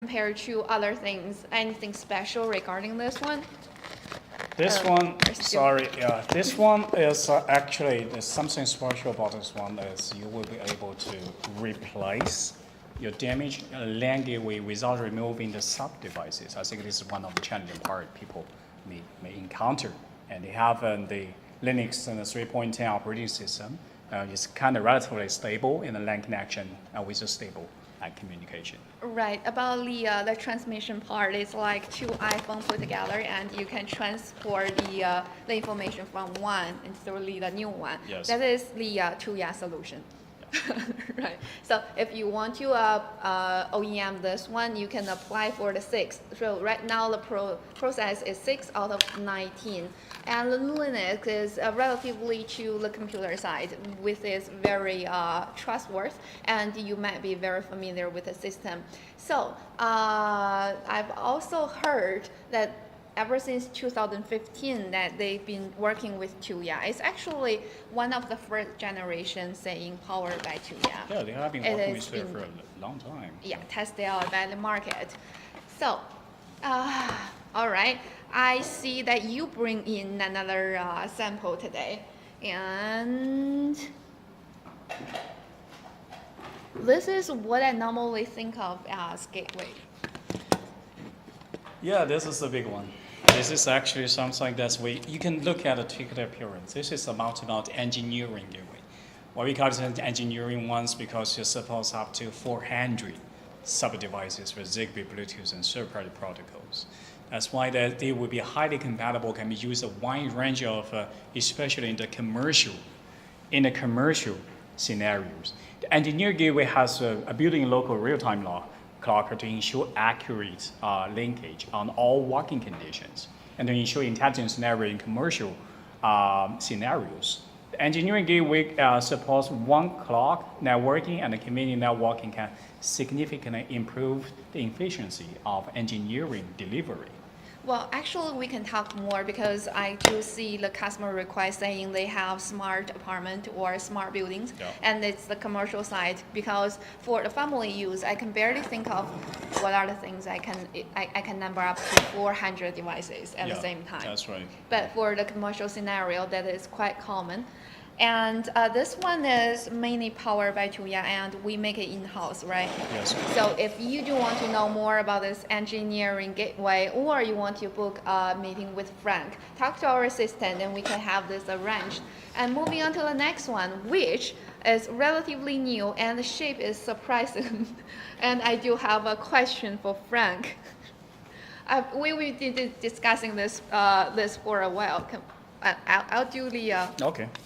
compared to other things? Anything special regarding this one? This one, sorry, yeah, this one is actually there's something special about this one is you will be able to replace your damaged LAN gateway without removing the sub devices. I think this is one of the challenging part people may encounter. And they have the Linux and the 3.10 operating system. It's kind of relatively stable in the LAN connection with a stable communication. Right, about the transmission part, it's like two iPhones put together, and you can transport the information from one and through the new one. Yes. That is the Tuya solution. Right. So if you want to OEM this one, you can apply for the 6. So right now the process is 6 out of 19. And the Linux is relatively to the computer side, which is very trustworthy, and you might be very familiar with the system. So I've also heard that ever since 2015 that they've been working with Tuya. It's actually one of the first generations saying powered by Tuya. Yeah, they have been working with it for a long time. Yeah, tested out by the market. So, all right, I see that you bring in another sample today. And this is what I normally think of as gateway. Yeah, this is the big one. This is actually something that you can look at the ticket appearance. This is a multi-node engineering gateway. Why we call it an engineering ones because you suppose up to 400 sub-devices with Zigbee, Bluetooth, and third-party protocols. That's why they will be highly compatible, can be used a wide range of, especially in the commercial scenarios. The engineer gateway has a built-in local real-time clock to ensure accurate linkage on all working conditions and to ensure intelligent scenario in commercial scenarios. The engineering gateway supports one clock networking, and the convenient networking can significantly improve the efficiency of engineering delivery. Well, actually, we can talk more because I do see the customer request saying they have smart apartment or smart buildings, Yeah. and it's the commercial side. Because for the family use, I can barely think of what are the things I can number up to 400 devices at the same time. That's right. But for the commercial scenario, that is quite common. And this one is mainly powered by Tuya, and we make it in-house, right? Yes. So if you do want to know more about this engineering gateway, or you want to book a meeting with Frank, talk to our assistant and we can have this arranged. And moving on to the next one, which is relatively new and the shape is surprising. And I do have a question for Frank. We will be discussing this for a while. I'll do the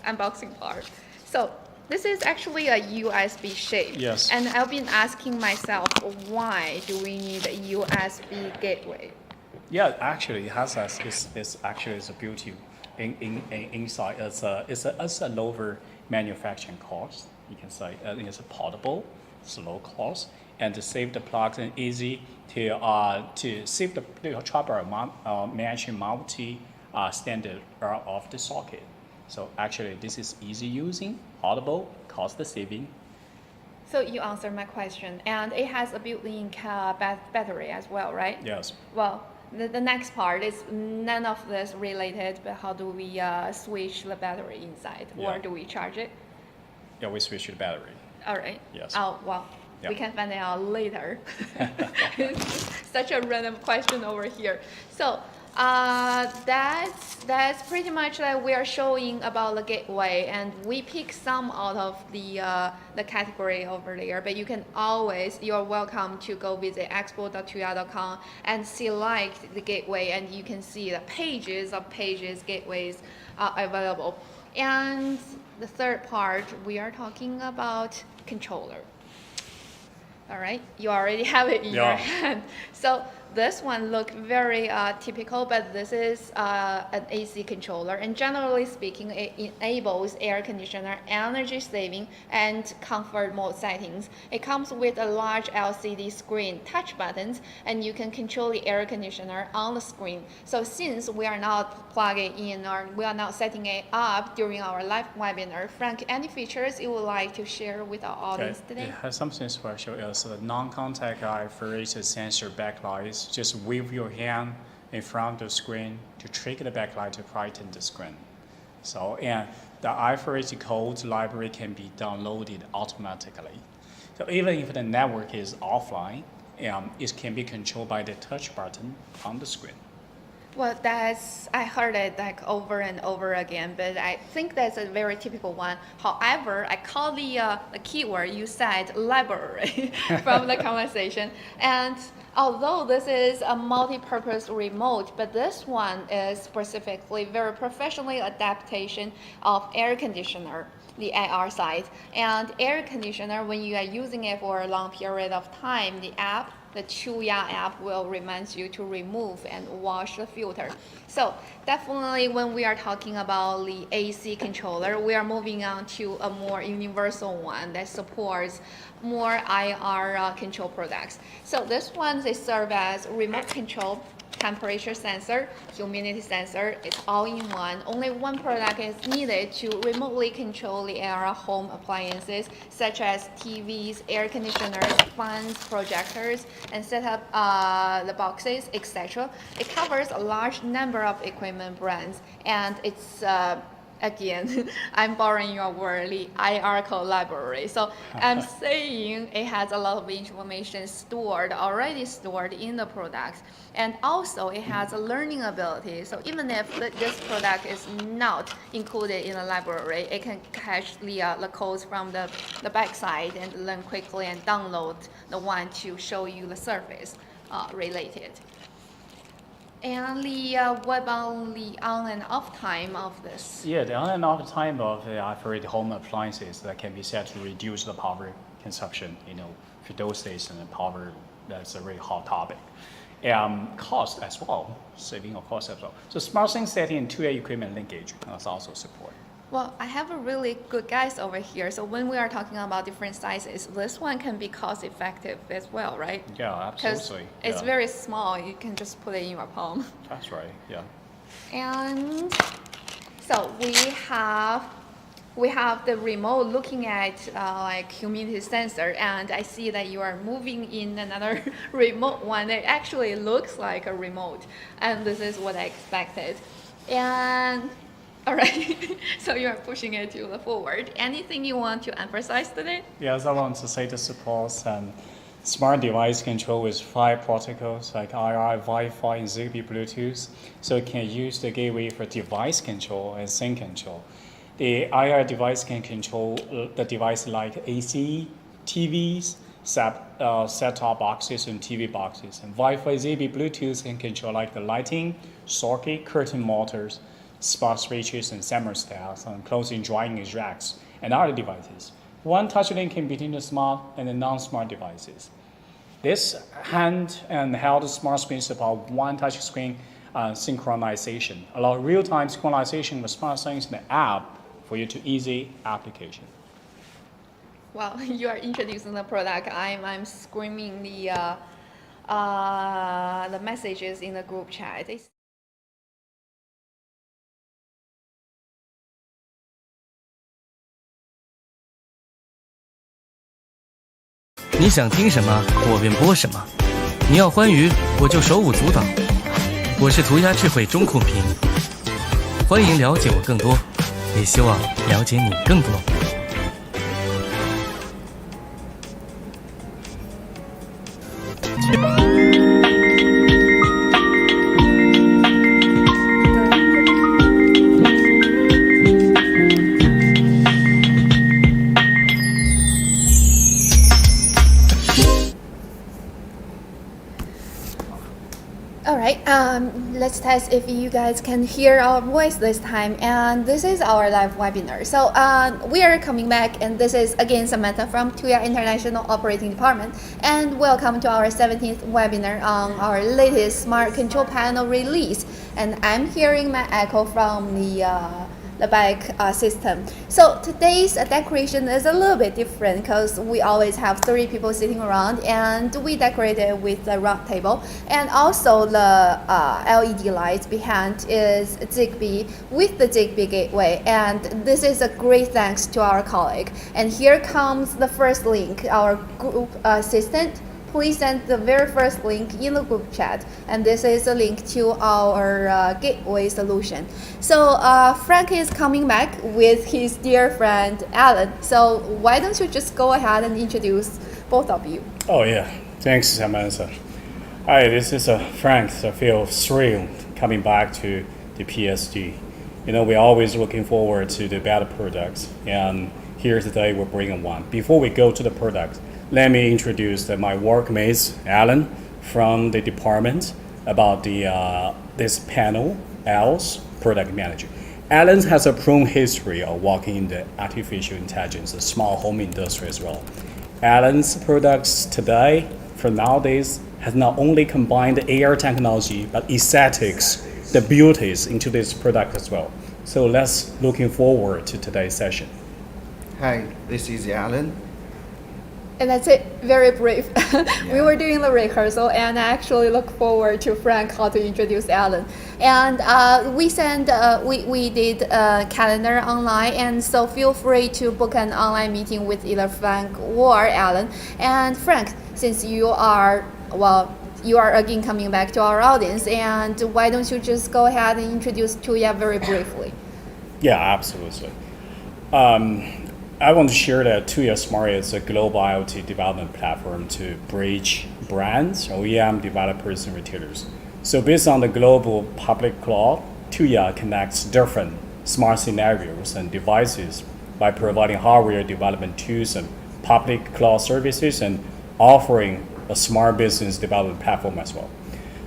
unboxing part. So this is actually a USB shape. Yes. And I've been asking myself, why do we need a USB gateway? Yeah, actually, it has it's actually a beauty inside. It's a lower manufacturing cost. You can say it's a portable, it's low cost, and to save the plugs and easy to save the trouble matching multi standard of the socket. So actually, this is easy using, portable, cost saving. So you answered my question, and it has a built-in battery as well, right? Yes. Well, the next part is none of this related, but how do we switch the battery inside, or do we charge it? Yeah, we switch the battery. All right. Yes. Oh, well, we can find it out later. It's such a random question over here. So that's pretty much that we are showing about the gateway, and we pick some out of the category over there. But you're welcome to go visit expo.tuya.com and select the gateway, and you can see the pages gateways are available. And the third part, we are talking about controller. All right, you already have it in your hand. So this one look very typical, but this is an AC controller, and generally speaking, it enables air conditioner energy saving and comfort mode settings. It comes with a large LCD screen, touch buttons, and you can control the air conditioner on the screen. So since we are not plugging in or we are not setting it up during our live webinar, Frank, any features you would like to share with our audience today? It has something special. It's a non-contact infrared sensor backlight. Just wave your hand in front of the screen to trigger the backlight to brighten the screen. So, and the infrared code library can be downloaded automatically. So even if the network is offline, it can be controlled by the touch button on the screen. Well, I heard it like over and over again, but I think that's a very typical one. However, I call the keyword you said, library, from the conversation. And although this is a multi-purpose remote, but this one is specifically very professionally adaptation of air conditioner, the IR side. And air conditioner, when you are using it for a long period of time, the Tuya app will remind you to remove and wash the filter. So definitely when we are talking about the AC controller, we are moving on to a more universal one that supports more IR control products. So this one, they serve as remote control, temperature sensor, humidity sensor. It's all in one. Only one product is needed to remotely control the AR home appliances such as TVs, air conditioners, fans, projectors, and set up the boxes, etc. It covers a large number of equipment brands, and it's again, I'm borrowing your word, the IR code library. So I'm saying it has a lot of information already stored in the products. And also it has a learning ability. So even if this product is not included in the library, it can catch the codes from the backside and learn quickly and download the one to show you the surface related. And what about the on and off time of this? Yeah, the on and off time of the infrared home appliances that can be set to reduce the power consumption. For those days, and power, that's a really hot topic. Cost as well, saving of cost as well. So SmartSync setting and Tuya equipment linkage is also support. Well, I have a really good guys over here. So when we are talking about different sizes, this one can be cost effective as well, right? Yeah, absolutely. It's very small. You can just put it in your palm. That's right, yeah. And so we have the remote looking at like humidity sensor, and I see that you are moving in another remote one that actually looks like a remote, and this is what I expected. And all right, so you are pushing it to the forward. Anything you want to emphasize today? Yes, I want to say the supports and smart device control with 5 protocols like IR, Wi-Fi, and Zigbee, Bluetooth. So it can use the gateway for device control and sync control. The IR device can control the device like AC, TVs, set-top boxes, and TV boxes. And Wi-Fi, Zigbee, Bluetooth can control like the lighting, socket, curtain motors, spot switches, and thermostats, and clothing drying racks, and other devices. One touch link in between the smart and the non-smart devices. This hand and held smart screen support one touch screen synchronization, allow real-time synchronization with SmartSync in the app for you to easy application. Well, you are introducing the product. I'm screaming the messages in the group chat. It's 你想听什么，我便播什么。你要欢愉，我就手舞足蹈。我是涂鸦智慧中控屏，欢迎了解我更多，也希望了解你更多。All right, let's test if you guys can hear our voice this time. And this is our live webinar. So we are coming back, and this is again Samantha from Tuya International Operating Department. And welcome to our 17th webinar on our latest smart control panel release. And I'm hearing my echo from the back system. So today's decoration is a little bit different because we always have 3 people sitting around, and we decorated with the round table, and also the LED lights behind is Zigbee with the Zigbee gateway, and this is a great thanks to our colleague. And here comes the first link. Our group assistant, please send the very first link in the group chat. And this is a link to our gateway solution. So Frank is coming back with his dear friend, Alan. So why don't you just go ahead and introduce both of you? Oh yeah, thanks Samantha. Hi, this is Frank. I feel thrilled coming back to the PSG. You know, we're always looking forward to the better products, and here today we're bringing one. Before we go to the product, let me introduce my workmates, Alan, from the department about this panel, Al's product manager. Alan has a proven history of working in the artificial intelligence, the smart home industry as well. Alan's products today, for nowadays, has not only combined the AR technology, but aesthetics, the beauties into this product as well. So let's looking forward to today's session. Hi, this is Alan. And that's it, very brief. We were doing the rehearsal, and I actually look forward to Frank how to introduce Alan. And we did a calendar online, and so feel free to book an online meeting with either Frank or Alan. And Frank, since you are again coming back to our audience, and why don't you just go ahead and introduce Tuya very briefly? Yeah, absolutely. I want to share that Tuya Smart is a global IoT development platform to bridge brands, OEM developers, and retailers. So based on the global public cloud, Tuya connects different smart scenarios and devices by providing hardware development tools and public cloud services, and offering a smart business development platform as well.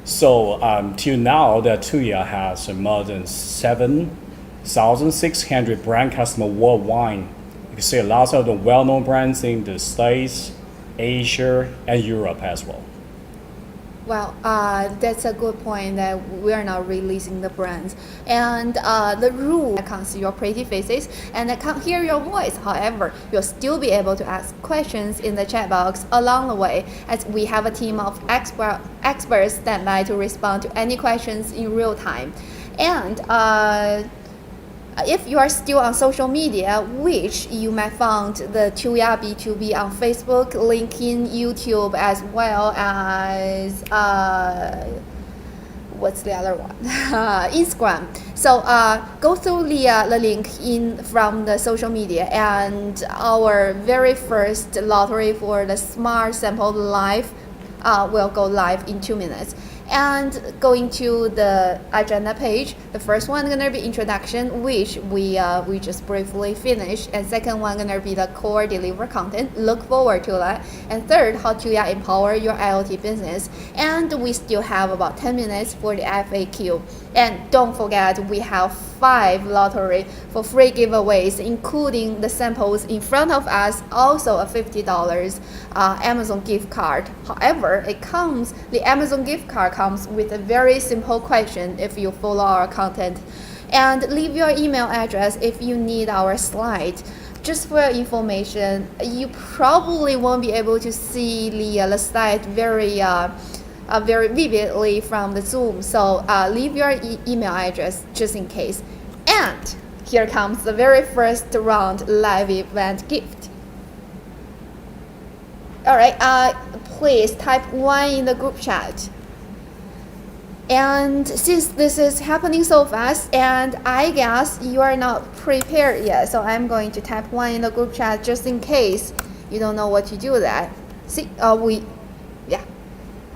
So till now, the Tuya has more than 7,600 brand customers worldwide. You can see lots of the well-known brands in the States, Asia, and Europe as well. Well, that's a good point that we are not releasing the brands. And the rule, I can't see your pretty faces and I can't hear your voice. However, you'll still be able to ask questions in the chat box along the way, as we have a team of experts standby to respond to any questions in real time. And if you are still on social media, which you might find the Tuya B2B on Facebook, LinkedIn, YouTube, as well as what's the other one? Instagram. So go through the link in from the social media, and our very first lottery for the Smart Sample Live will go live in 2 minutes. And going to the agenda page, the first one gonna be introduction, which we just briefly finished, and second one gonna be the core deliver content. Look forward to that. And third, how to empower your IoT business. And we still have about 10 minutes for the FAQ. And don't forget, we have 5 lottery for free giveaways, including the samples in front of us, also a $50 Amazon gift card. However, the Amazon gift card comes with a very simple question if you follow our content. And leave your email address if you need our slide. Just for your information, you probably won't be able to see the slide very vividly from the Zoom. So leave your email address just in case. And here comes the very first round live event gift. All right, please type 1 in the group chat. And since this is happening so fast, and I guess you are not prepared yet, so I'm going to type 1 in the group chat just in case you don't know what to do with that. See,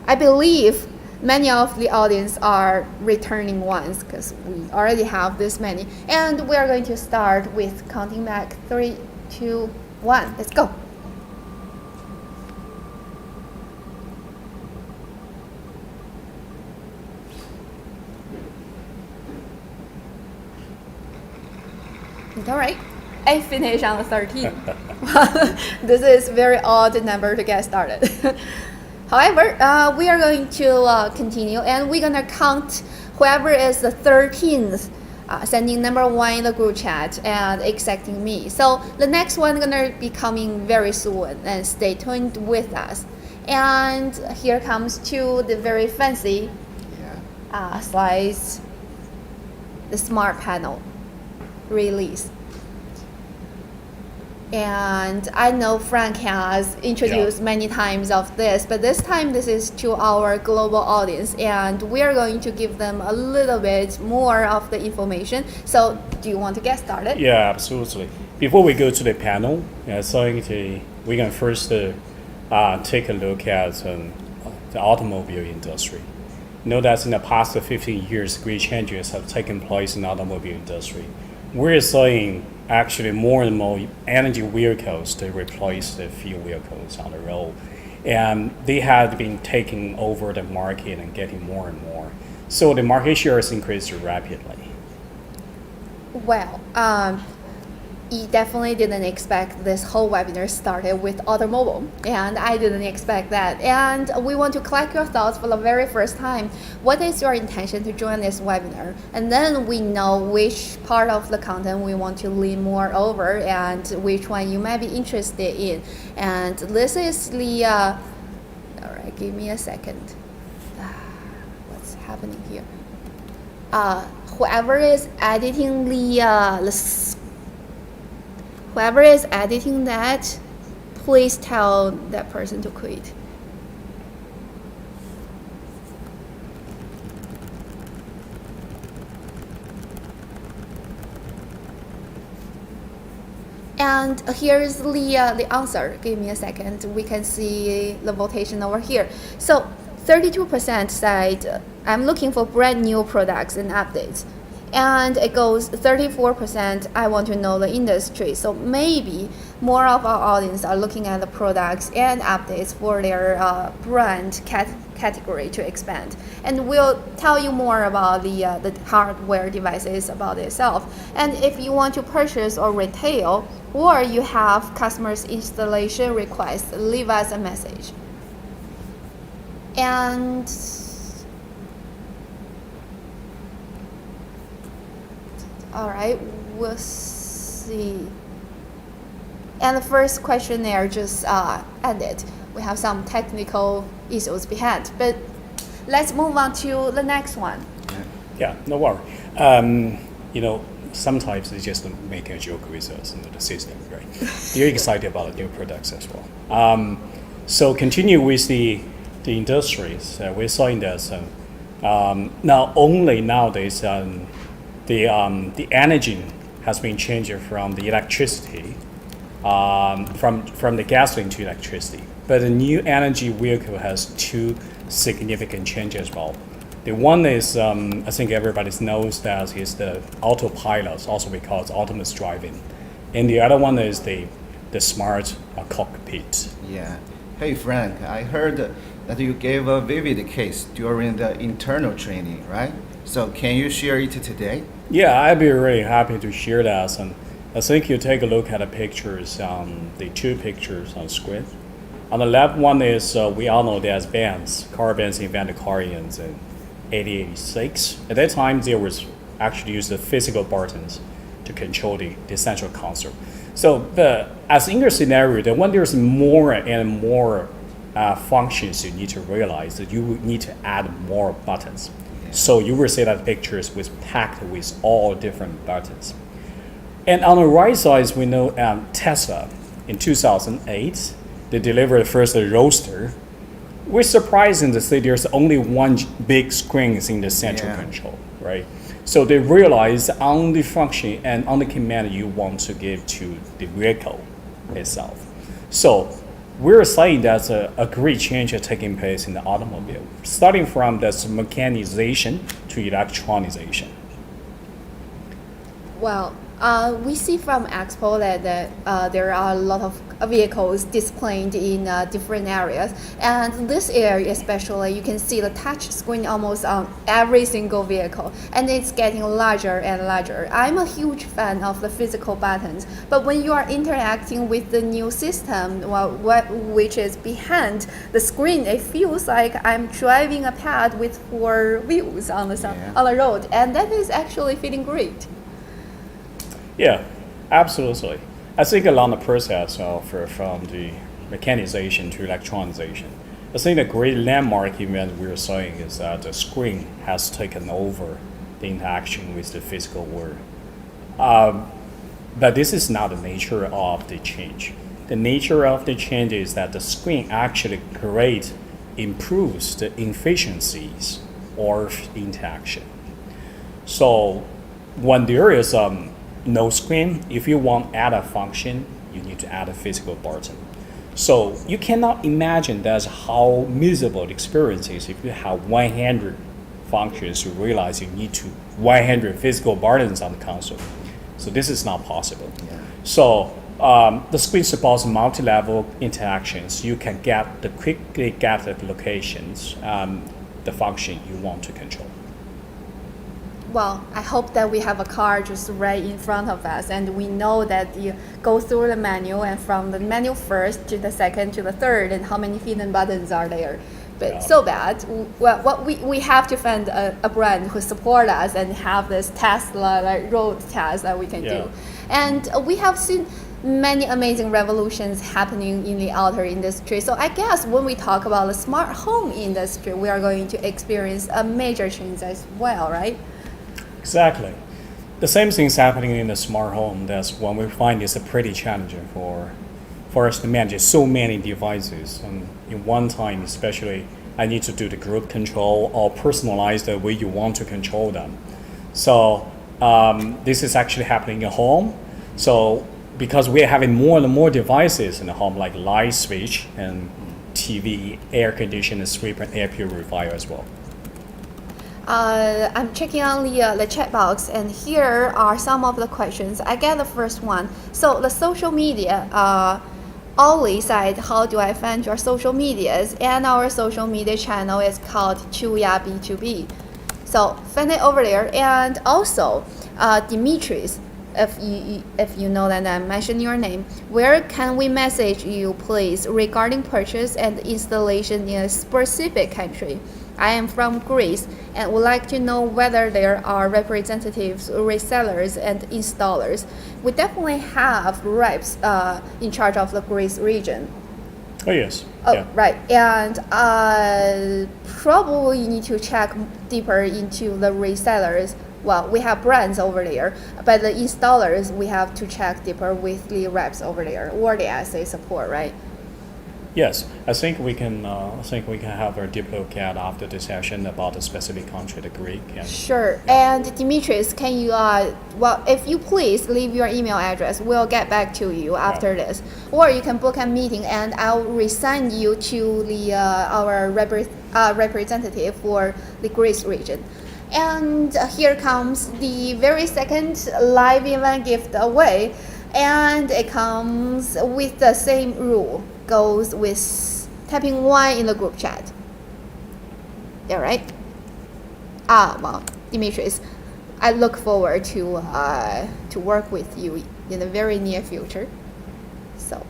I believe many of the audience are returning ones because we already have this many. And we are going to start with counting back 3, 2, 1. Let's go. All right. I finished on the 13. This is very odd number to get started. However, we are going to continue, and we're going to count whoever is the 13th sending number 1 in the group chat and accepting me. So the next one is going to be coming very soon, and stay tuned with us. And here comes to the very fancy slides, the smart panel release. And I know Frank has introduced many times of this, but this time this is to our global audience, and we are going to give them a little bit more of the information. So do you want to get started? Yeah, absolutely. Before we go to the panel, we can first take a look at the automobile industry. You know that in the past 15 years, great changes have taken place in the automobile industry. We're seeing actually more and more energy vehicles to replace the fuel vehicles on the road. And they have been taking over the market and getting more and more. So the market share has increased rapidly. Well, you definitely didn't expect this whole webinar started with automobile, and I didn't expect that. And we want to collect your thoughts for the very first time. What is your intention to join this webinar? And then we know which part of the content we want to lean more over and which one you might be interested in. And this is the, all right, give me a second. What's happening here? Whoever is editing whoever is editing that, please tell that person to quit. And here's the answer. Give me a second. We can see the votation over here. So 32% said, I'm looking for brand new products and updates. And it goes 34%, I want to know the industry. So maybe more of our audience are looking at the products and updates for their brand category to expand. And we'll tell you more about the hardware devices about itself. And if you want to purchase or retail, or you have customers installation requests, leave us a message. And all right, we'll see. And the first questionnaire just ended. We have some technical issues behind, but let's move on to the next one. Yeah, no worry. You know, sometimes they just make a joke with us in the system, right? They're excited about the new products as well. So continue with the industries. We're seeing that not only nowadays the energy has been changing from the electricity, from the gasoline to electricity. But the new energy vehicle has two significant changes as well. The one is, I think everybody knows that is the autopilot, also we call it autonomous driving. And the other one is the smart cockpit. Yeah. Hey Frank, I heard that you gave a vivid case during the internal training, right? So can you share it today? Yeah, I'd be really happy to share that. And I think you take a look at the pictures, the two pictures on screen. On the left one is, we all know there's Benz. Benz invented car in 1886. At that time, there was actually used the physical buttons to control the central console. So as in your scenario, then when there's more and more functions you need to realize that you need to add more buttons. So you will see that pictures was packed with all different buttons. And on the right side, we know Tesla in 2008, they delivered the first Roadster. We're surprising to see there's only one big screen in the central control, right? So they realize on the function and on the command you want to give to the vehicle itself. So we're saying that's a great change taking place in the automobile, starting from this mechanization to electronization. Well, We see from Expo that there are a lot of vehicles displayed in different areas, and this area especially, you can see the touch screen almost on every single vehicle, and it's getting larger and larger. I'm a huge fan of the physical buttons, but when you are interacting with the new system, which is behind the screen, it feels like I'm driving a pad with 4 wheels on the road, and that is actually feeling great. Yeah, absolutely. I think along the process from the mechanization to electronization, I think the great landmark event we're saying is that the screen has taken over the interaction with the physical world. But this is not the nature of the change. The nature of the change is that the screen actually improves the efficiencies of interaction. So when there is no screen, if you want to add a function, you need to add a physical button. So you cannot imagine that's how miserable the experience is if you have 100 functions, you realize you need 100 physical buttons on the console. So this is not possible. Yeah. So the screen supports multi-level interactions. You can quickly get the locations, the function you want to control. Well, I hope that we have a car just right in front of us, and we know that you go through the menu, and from the menu first to the second to the third, and how many hidden buttons are there. But so bad. Well, we have to find a brand who support us and have this Tesla road test that we can do. And we have seen many amazing revolutions happening in the auto industry. So I guess when we talk about the smart home industry, we are going to experience a major change as well, right? Exactly. The same thing is happening in the smart home. That's when we find it's pretty challenging for us to manage so many devices. And in one time, especially, I need to do the group control or personalize the way you want to control them. So this is actually happening at home. So because we're having more and more devices in the home, like light switch and TV, air conditioner, sweeper, and air purifier as well. I'm checking on the chat box, and here are some of the questions. I get the first one. So the social media, Ollie said, how do I find your social medias? And our social media channel is called Tuya B2B. So find it over there. And also, Dimitris, if you know that I mentioned your name, where can we message you, please, regarding purchase and installation in a specific country? I am from Greece and would like to know whether there are representatives, resellers, and installers. We definitely have reps in charge of the Greece region. Oh, yes. Oh, Yeah. right. And probably you need to check deeper into the resellers. Well, we have brands over there, but the installers, we have to check deeper with the reps over there or the SA support, right? Yes, I think we can. Have a deep look at after the session about the specific country, the Greek. And Sure. And Dimitris, can you, if you please leave your email address, we'll get back to you after this. Or you can book a meeting, and I'll reassign you to the our representative for the Greece region. And here comes the very second live event giveaway, and it comes with the same rule. Goes with typing 1 in the group chat. Yeah, right? Well, Dimitris, I look forward to work with you in the very near future. So,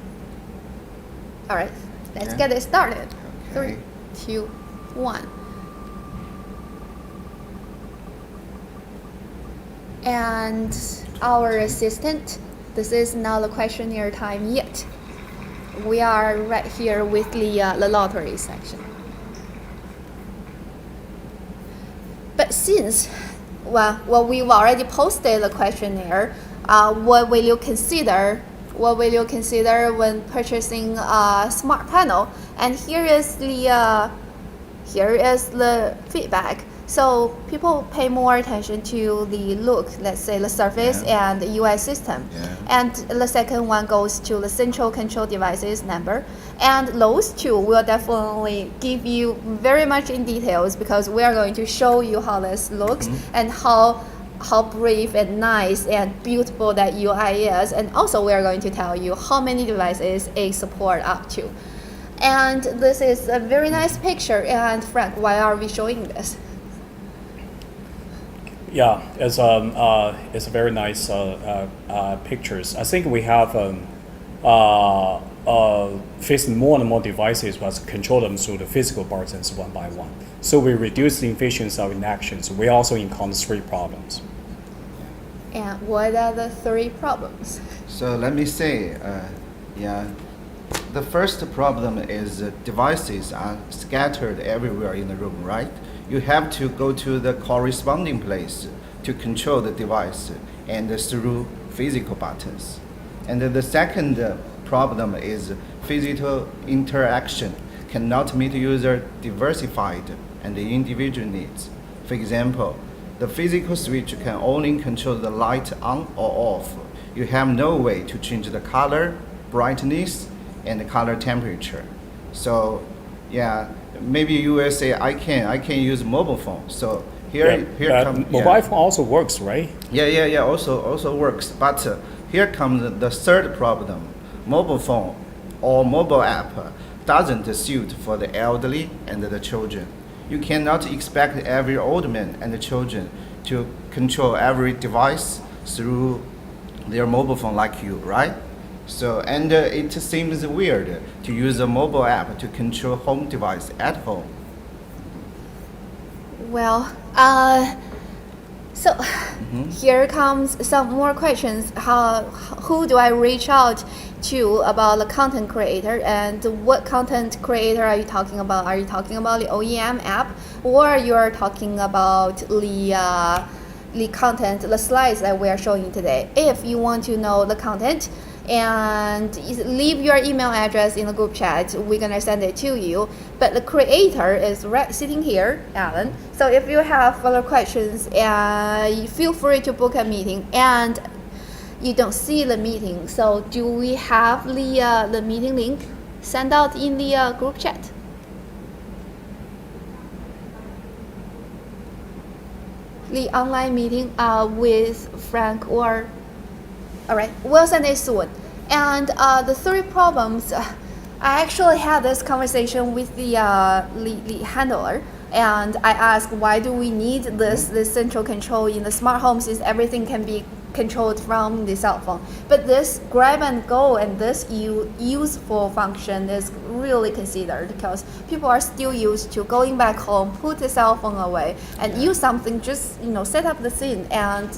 all right, let's get it started. Okay. 3, 2, 1. And our assistant, this is not the questionnaire time yet. We are right here with the lottery section. But since, we've already posted the questionnaire, what will you consider when purchasing a smart panel? And here is the feedback. So people pay more attention to the look, let's say the surface and the UI system. And the second one goes to the central control devices number. And those two will definitely give you very much in details, because we are going to show you how this looks and how how brave and nice and beautiful that UI is, and also we are going to tell you how many devices it support up to. And this is a very nice picture. And Frank, why are we showing this? Yeah, it's a very nice pictures. I think we have facing more and more devices, but control them through the physical buttons one by one. So we reduce the efficiency of inactions. We also encounter 3 problems. And what are the 3 problems? So let me say, yeah, the first problem is devices are scattered everywhere in the room, right? You have to go to the corresponding place to control the device and through physical buttons. And the second problem is physical interaction cannot meet user diversified and individual needs. For example, the physical switch can only control the light on or off. You have no way to change the color, brightness, and the color temperature. So, yeah, maybe you will say I can use mobile phone. So here comes mobile phone also works, right? Yeah. Also works. But here comes the third problem. Mobile phone or mobile app doesn't suit for the elderly and the children. You cannot expect every old man and the children to control every device through their mobile phone like you, right? So, and it seems weird to use a mobile app to control home device at home. Well, so here comes some more questions. Who do I reach out to about the content creator, and what content creator are you talking about? Are you talking about the OEM app, or you are talking about the content, the slides that we are showing today? If you want to know the content, and leave your email address in the group chat, we're gonna send it to you. But the creator is right sitting here, Alan. So if you have further questions, feel free to book a meeting. And you don't see the meeting, so do we have the meeting link sent out in the group chat? The online meeting with Frank or... All right, we'll send it soon. And the 3 problems, I actually had this conversation with the handler, and I asked, why do we need this central control in the smart home since everything can be controlled from the cell phone? But this grab and go and this useful function is really considered, because people are still used to going back home, put the cell phone away, and use something, just set up the scene. And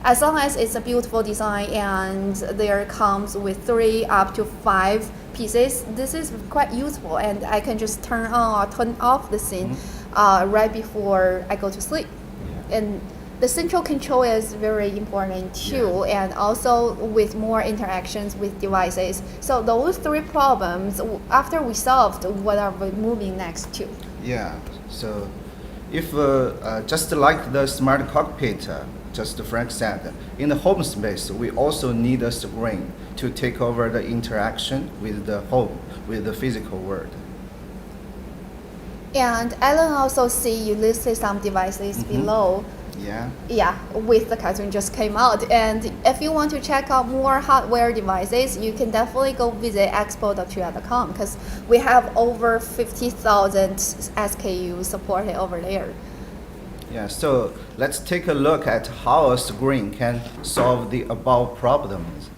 as long as it's a beautiful design and there comes with 3 up to 5 pieces, this is quite useful, and I can just turn on or turn off the scene right before I go to sleep. And the central control is very important too, and also with more interactions with devices. So those 3 problems, after we solved, what are we moving next to? Yeah, so if just like the smart cockpit, just Frank said, in the home space, we also need a screen to take over the interaction with the home, with the physical world. And Alan also see you listed some devices below. Yeah, with the cartoon just came out. And if you want to check out more hardware devices, you can definitely go visit expo.tuya.com, because we have over 50,000 SKUs supported over there. Yeah, so let's take a look at how a screen can solve the above problems.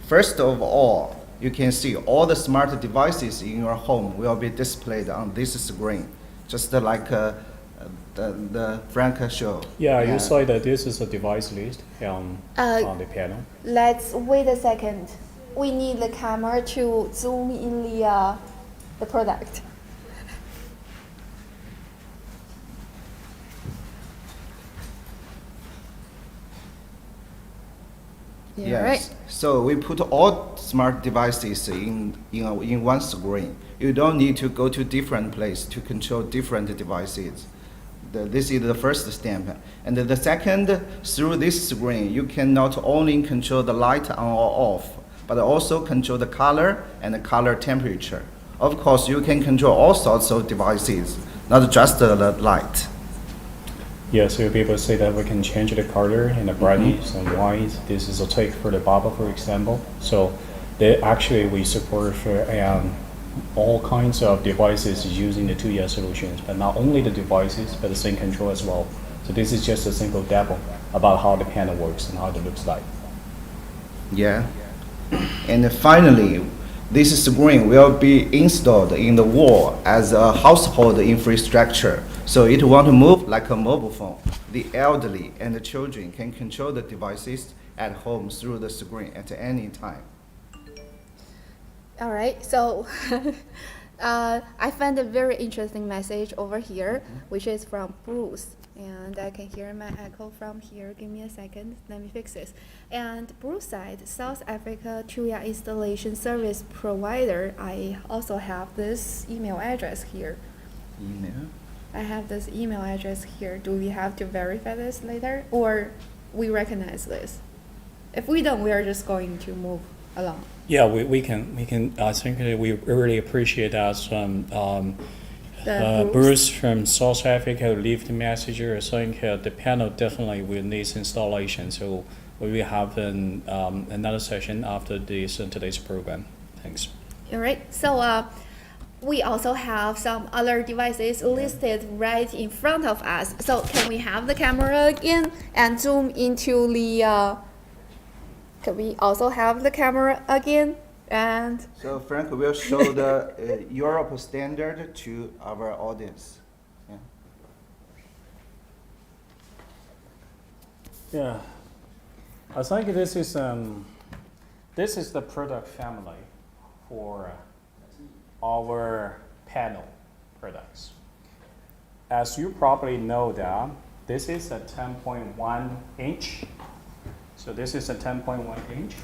First of all, you can see all the smart devices in your home will be displayed on this screen, just like the Frank show. Yeah, you saw that this is a device list on the panel. Let's wait a second. We need the camera to zoom in the product. Yeah, Yes. right. So we put all smart devices in one screen. You don't need to go to different place to control different devices. This is the first step. And the second, through this screen, you can not only control the light on or off, but also control the color and the color temperature. Of course, you can control all sorts of devices, not just the light. Yeah, so you'll be able to say that we can change the color and the brightness and white. This is a take for the bubble, for example. So they actually we support for all kinds of devices using the Tuya solutions, but not only the devices, but the same control as well. So this is just a simple demo about how the panel works and how it looks like. Yeah. And finally, this screen will be installed in the wall as a household infrastructure. So it won't move like a mobile phone. The elderly and the children can control the devices at home through the screen at any time. All right, so I found a very interesting message over here, which is from Bruce. And I can hear my echo from here. Give me a second. Let me fix this. And Bruce said, South Africa Tuya installation service provider. I also have this email address here. Email? I have this email address here. Do we have to verify this later? Or we recognize this? If we don't, we are just going to move along. Yeah, we can. I think we really appreciate that. Bruce from South Africa left a message. I think the panel definitely will need installation. So we will have another session after this today's program. Thanks. All right. So we also have some other devices listed right in front of us. So can we have the camera again and zoom into the? Can we also have the camera again? And So Frank will show the Europe standard to our audience. Yeah. Yeah, I think this is the product family for our panel products. As you probably know that this is a 10.1 inch. So this is a 10.1 inch.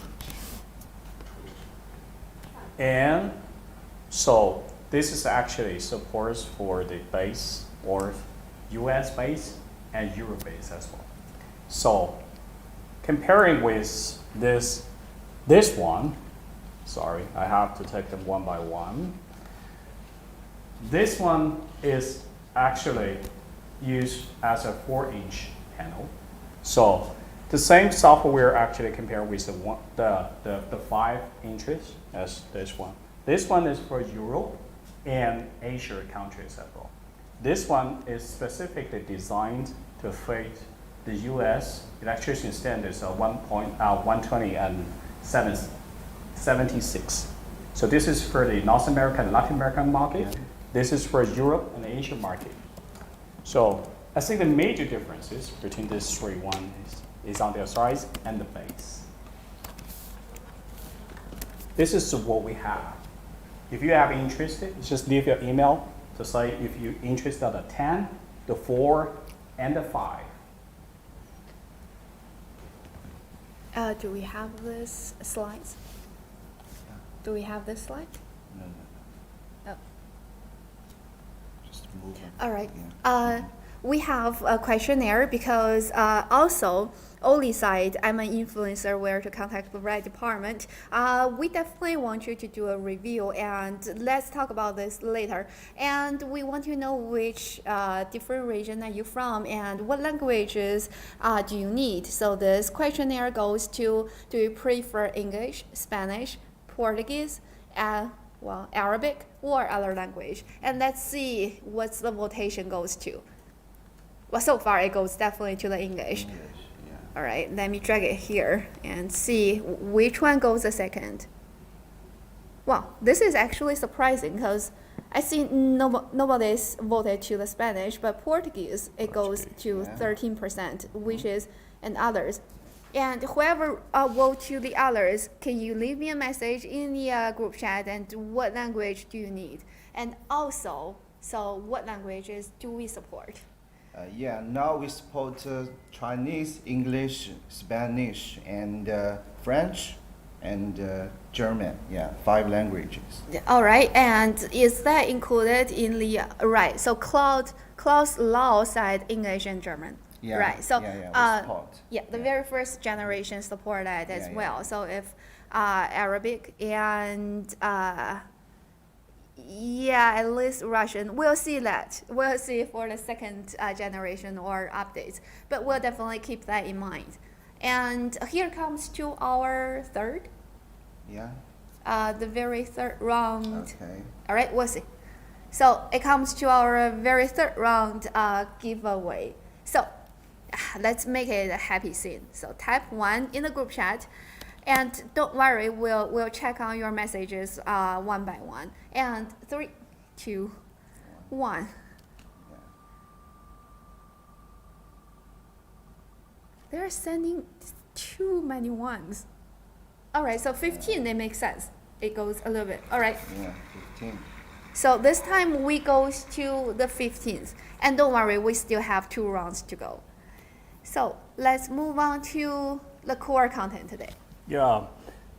And so this is actually supports for the base or US base and Europe base as well. So comparing with this one, sorry, I have to take them one by one. This one is actually used as a 4-inch panel. So the same software actually compared with the 5 inches as this one. This one is for Europe and Asia countries as well. This one is specifically designed to fit the US electricity standards of 120 and 76. So this is for the North American and Latin American market. Yeah. This is for Europe and Asia market. So I think the major differences between these three is on their size and the base. This is what we have. If you are interested, just leave your email to say if you're interested in the 10, the 4, and the 5. Do we have this slides? Do we have this slide? No. Oh. Just move it. All right. Yeah. We have a questionnaire because also Oli side, I'm an influencer where to contact the right department. We definitely want you to do a review and let's talk about this later. And we want to know which different region are you from and what languages do you need. So this questionnaire goes to, do you prefer English, Spanish, Portuguese, well, Arabic or other language? And let's see what the votation goes to. Well, so far it goes definitely to the English. All right, let me drag it here and see which one goes the second. Wow, this is actually surprising because I see nobody's voted to the Spanish, but Portuguese, it goes to 13%, which is, and others. And whoever vote to the others, can you leave me a message in the group chat and what language do you need? And also, so what languages do we support? Yeah, now we support Chinese, English, Spanish, and French, and German. Yeah, 5 languages. All right, and is that included in the right? So Klaus Lau said English and German. Yeah, right. So we support. Yeah, the very first generation support that as well. So if Arabic and Yeah, at least Russian. We'll see that. We'll see for the second generation or updates. But we'll definitely keep that in mind. And here comes to our third, Yeah. the very third round. Okay. All right, we'll see. So it comes to our very third round giveaway. So let's make it a happy scene. So type 1 in the group chat. And don't worry, we'll check on your messages one by one. And 3, 2, 1. Yeah. They're sending too many ones. All right, so 15, it makes sense. It goes a little bit. All right. Yeah. 15. So this time we goes to the 15th. And don't worry, we still have 2 rounds to go. So let's move on to the core content today. Yeah,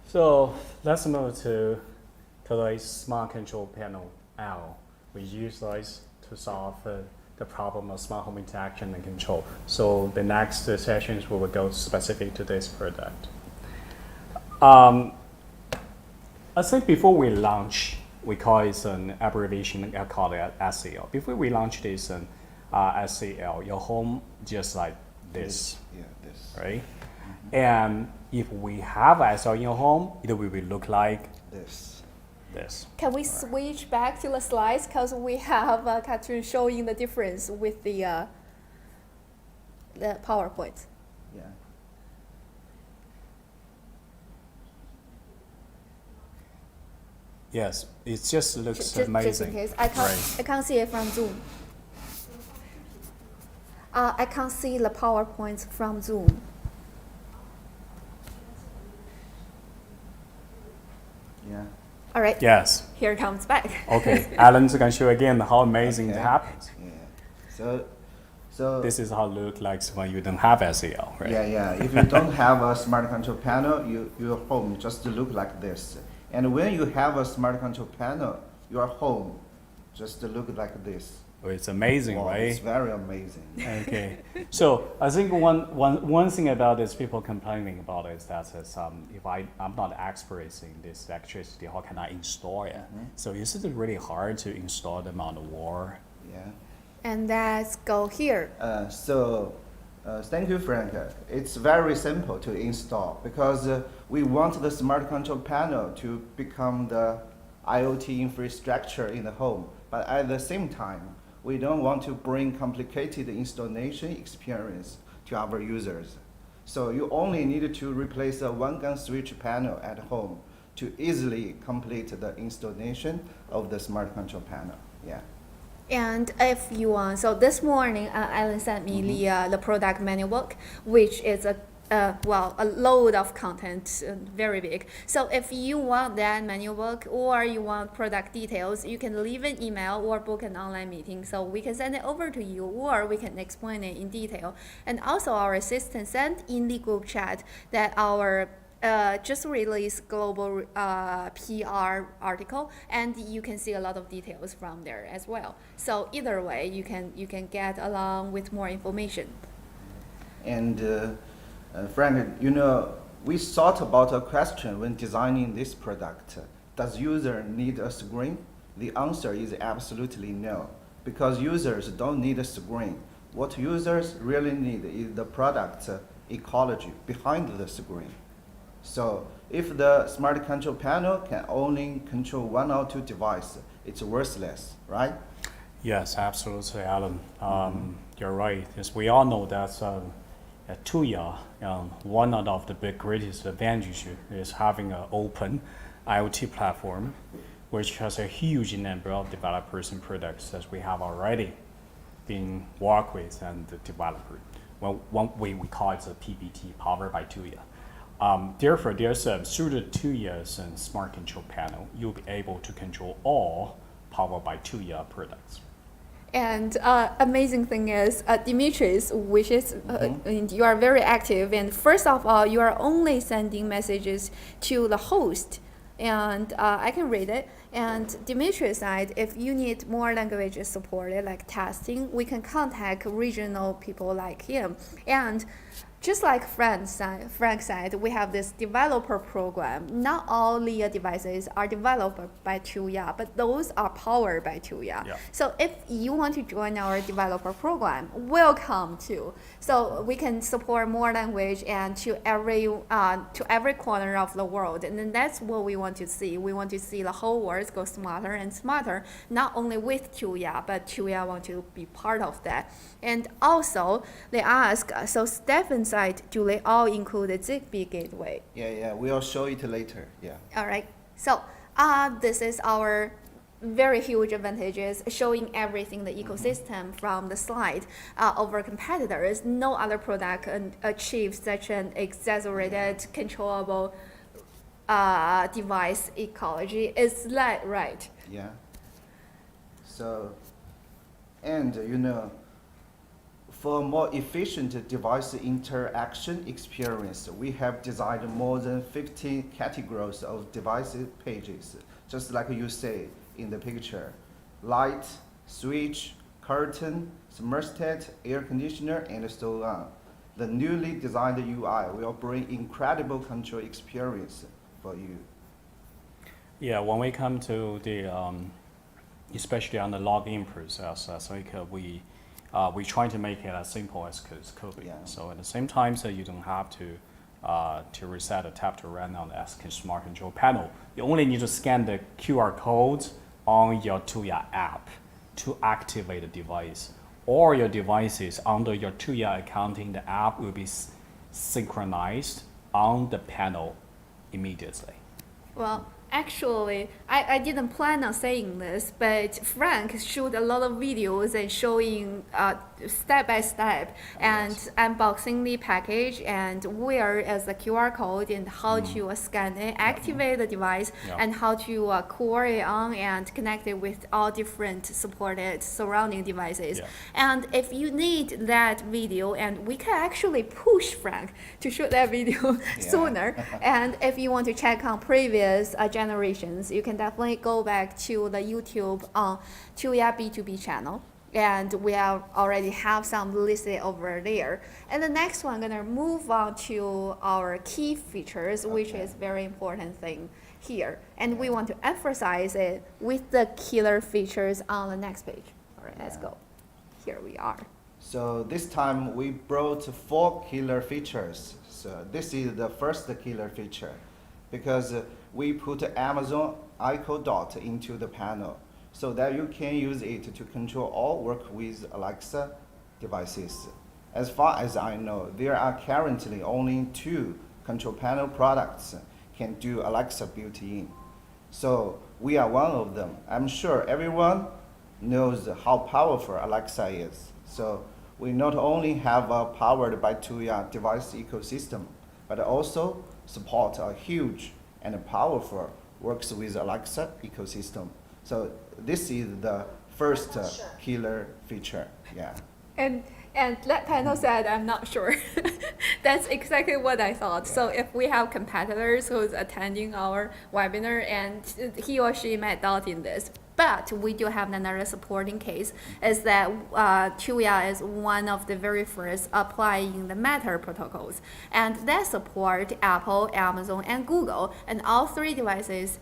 so let's move to today's smart control panel L. We use this to solve the problem of smart home interaction and control. So the next sessions we will go specific to this product. I think before we launch, we call it an abbreviation, I call it SCL. Before we launch this SCL, your home just like this, Yeah. This. right? And if we have SL in your home, it will look like This. this. Can we switch back to the slides? Because we have a cartoon showing the difference with the PowerPoint. Yeah. Yes, it just looks Just in amazing. case. Right. I can't see it from Zoom. I can't see the PowerPoints from Zoom. Yeah. All right. Yes. Here it comes back. Okay, Alan's gonna show again how amazing it Okay. happens. Yeah. So. This is how it looks like when you don't have SEL, right? Yeah. If you don't have a smart control panel, your home just look like this. And when you have a smart control panel, your home just look like this. Oh, it's amazing, Wow, right? It's very amazing. Okay, so I think one thing about this, people complaining about is that if I'm not expert in this electricity, how can I install it? So is it really hard to install them on the wall? Yeah. And let's go here. Thank you, Frank. It's very simple to install because we want the smart control panel to become the IoT infrastructure in the home. But at the same time, we don't want to bring complicated installation experience to our users. So you only need to replace a one-gun switch panel at home to easily complete the installation of the smart control panel. Yeah. And if you want, so this morning, Alan sent me the product manual book, which is a load of content, very big. So if you want that manual book or you want product details, you can leave an email or book an online meeting. So we can send it over to you or we can explain it in detail. And also our assistant sent in the group chat that our just released global PR article, and you can see a lot of details from there as well. So either way, you can get along with more information. And Frank, we thought about a question when designing this product. Does user need a screen? The answer is absolutely no, because users don't need a screen. What users really need is the product ecology behind the screen. So if the smart control panel can only control 1 or 2 devices, it's worthless, right? Yes, absolutely, Alan. You're right. As we all know that at Tuya, one of the greatest advantages is having an open IoT platform, which has a huge number of developers and products that we have already been worked with and developed. Well, one way we call it the PBT, powered by Tuya. Therefore, there's through the Tuya's smart control panel, you'll be able to control all powered by Tuya products. And amazing thing is, Dimitris wishes you are very active. And first of all, you are only sending messages to the host, and I can read it. And Dimitris said, if you need more languages supported, like testing, we can contact regional people like him. And just like Frank said, we have this developer program. Not all Leah devices are developed by Tuya, but those are powered by Tuya. Yeah. So if you want to join our developer program, welcome to. So we can support more language and to every corner of the world. And then that's what we want to see. We want to see the whole world go smarter and smarter, not only with Tuya, but Tuya want to be part of that. And also, they ask, so Stephen side, do they all include a Zigbee gateway? Yeah, we'll show it later. Yeah. All right. So this is our very huge advantages, showing everything the ecosystem from the slide over competitors. No other product achieves such an exaggerated, controllable device ecology. Is that right? Yeah. So, and you know, for more efficient device interaction experience, we have designed more than 50 categories of device pages, just like you say in the picture. Light, switch, curtain, thermostat, air conditioner, and so on. The newly designed UI will bring incredible control experience for you. Yeah, when we come to the, especially on the login process, we try to make it as simple as could be. Yeah. So at the same time, so you don't have to reset a tap to run on the smart control panel. You only need to scan the QR code on your Tuya app to activate the device. All your devices under your Tuya account in the app will be synchronized on the panel immediately. Well, actually, I didn't plan on saying this, but Frank showed a lot of videos and showing step by step and unboxing the package and where is the QR code and how to scan it, activate the device, Yeah. and how to core it on and connect it with all different supported surrounding devices. Yeah. And if you need that video, and we can actually push Frank to shoot that video sooner. And if you want to check on previous generations, you can definitely go back to the YouTube Tuya B2B channel. And we already have some listed over there. And the next one, gonna move on to our key features, which is very important thing here. And we want to emphasize it with the killer features on the next page. All right, let's go. Here we are. So this time we brought 4 killer features. So this is the first killer feature because we put Amazon Echo Dot into the panel so that you can use it to control all work with Alexa devices. As far as I know, there are currently only 2 control panel products can do Alexa built-in. So we are one of them. I'm sure everyone knows how powerful Alexa is. So we not only have a powered by Tuya device ecosystem, but also support a huge and powerful works with Alexa ecosystem. So this is the first killer feature. Yeah. And that panel said, I'm not sure. That's exactly what I thought. So if we have competitors who's attending our webinar and he or she might doubt in this, but we do have another supporting case is that Tuya is one of the very first applying the Matter protocols, and that support Apple, Amazon, and Google, and all 3 devices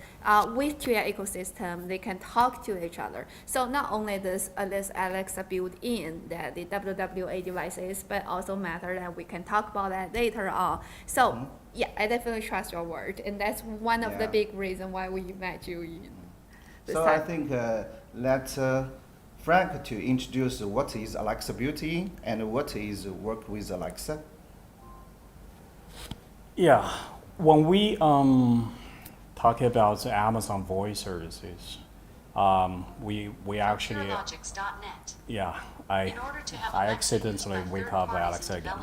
with Tuya ecosystem, they can talk to each other. So not only this Alexa built-in that the WWA devices, but also Matter that we can talk about that later on. So yeah, I definitely trust your word, and that's one of the big reasons why we met you in. So I think let Frank to introduce what is Alexa built-in and what is work with Alexa. Yeah, when we talk about the Amazon voice services, we actually Purologics.net. I accidentally wake up Alexa again.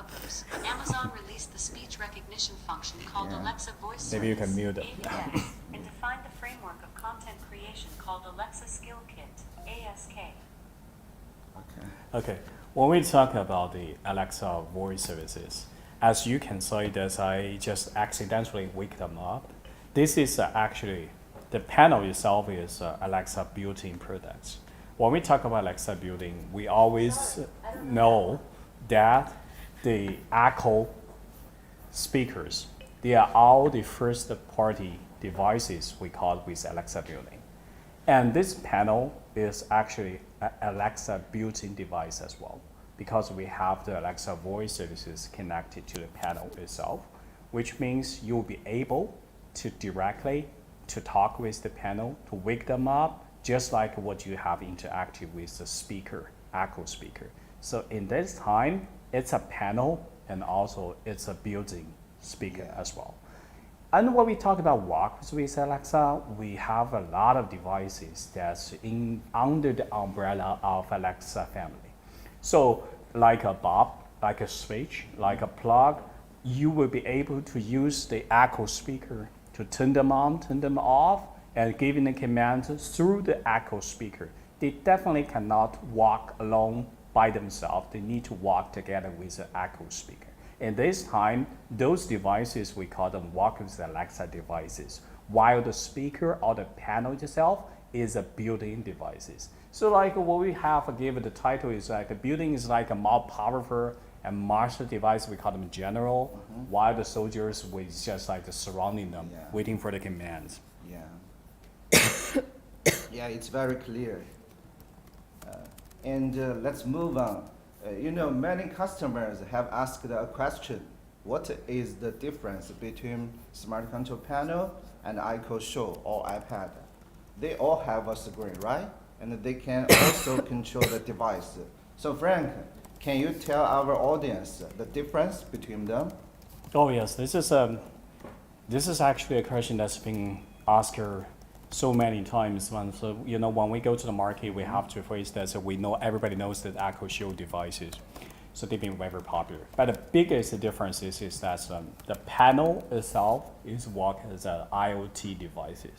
Amazon released the speech recognition function called Alexa Voice Maybe you can Service, mute it. AVS, and defined the framework of content creation called Alexa Skill Kit, ASK. Okay, when we talk about the Alexa voice services, as you can see that I just accidentally wake them up. This is actually, the panel itself is Alexa built-in products. When we talk about Alexa built-in, we always know that the Echo speakers, they are all the first-party devices we call with Alexa built-in. And this panel is actually an Alexa built-in device as well, because we have the Alexa voice services connected to the panel itself, which means you'll be able to directly to talk with the panel, to wake them up, just like what you have interacted with the speaker, Echo speaker. So in this time, it's a panel and also it's a built-in speaker as well. And when we talk about walk with Alexa, we have a lot of devices that's under the umbrella of Alexa family. So like a bulb, like a switch, like a plug, you will be able to use the Echo speaker to turn them on, turn them off, and giving the command through the Echo speaker. They definitely cannot walk alone by themselves. They need to walk together with the Echo speaker. And this time, those devices, we call them walk with Alexa devices, while the speaker or the panel itself is a built-in devices. So like what we have given the title is like the built-in is like a more powerful and master device, we call them general, while the soldiers was just like surrounding them, waiting for the commands. Yeah. Yeah, it's very clear. And let's move on. You know, many customers have asked a question: what is the difference between smart control panel and Echo Show or iPad? They all have a screen, right? And they can also control the device. So Frank, can you tell our audience the difference between them? Oh yes, this is actually a question that's been asked so many times. So you know, when we go to the market, we have to face that. So we know everybody knows that Echo Show devices, so they've been very popular. But the biggest difference is that the panel itself is work as an IoT devices.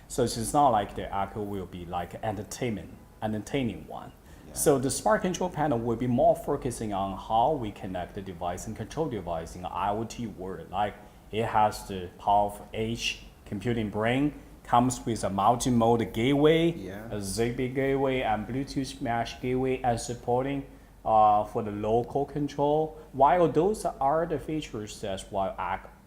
So it's not like the Echo will be like entertaining one. So the smart control panel will be more focusing on how we connect the device and control device in the IoT world. Like it has the powerful edge computing brain, comes with a multi-mode gateway, a Zigbee gateway, and Bluetooth mesh gateway, and supporting for the local control. While those are the features that while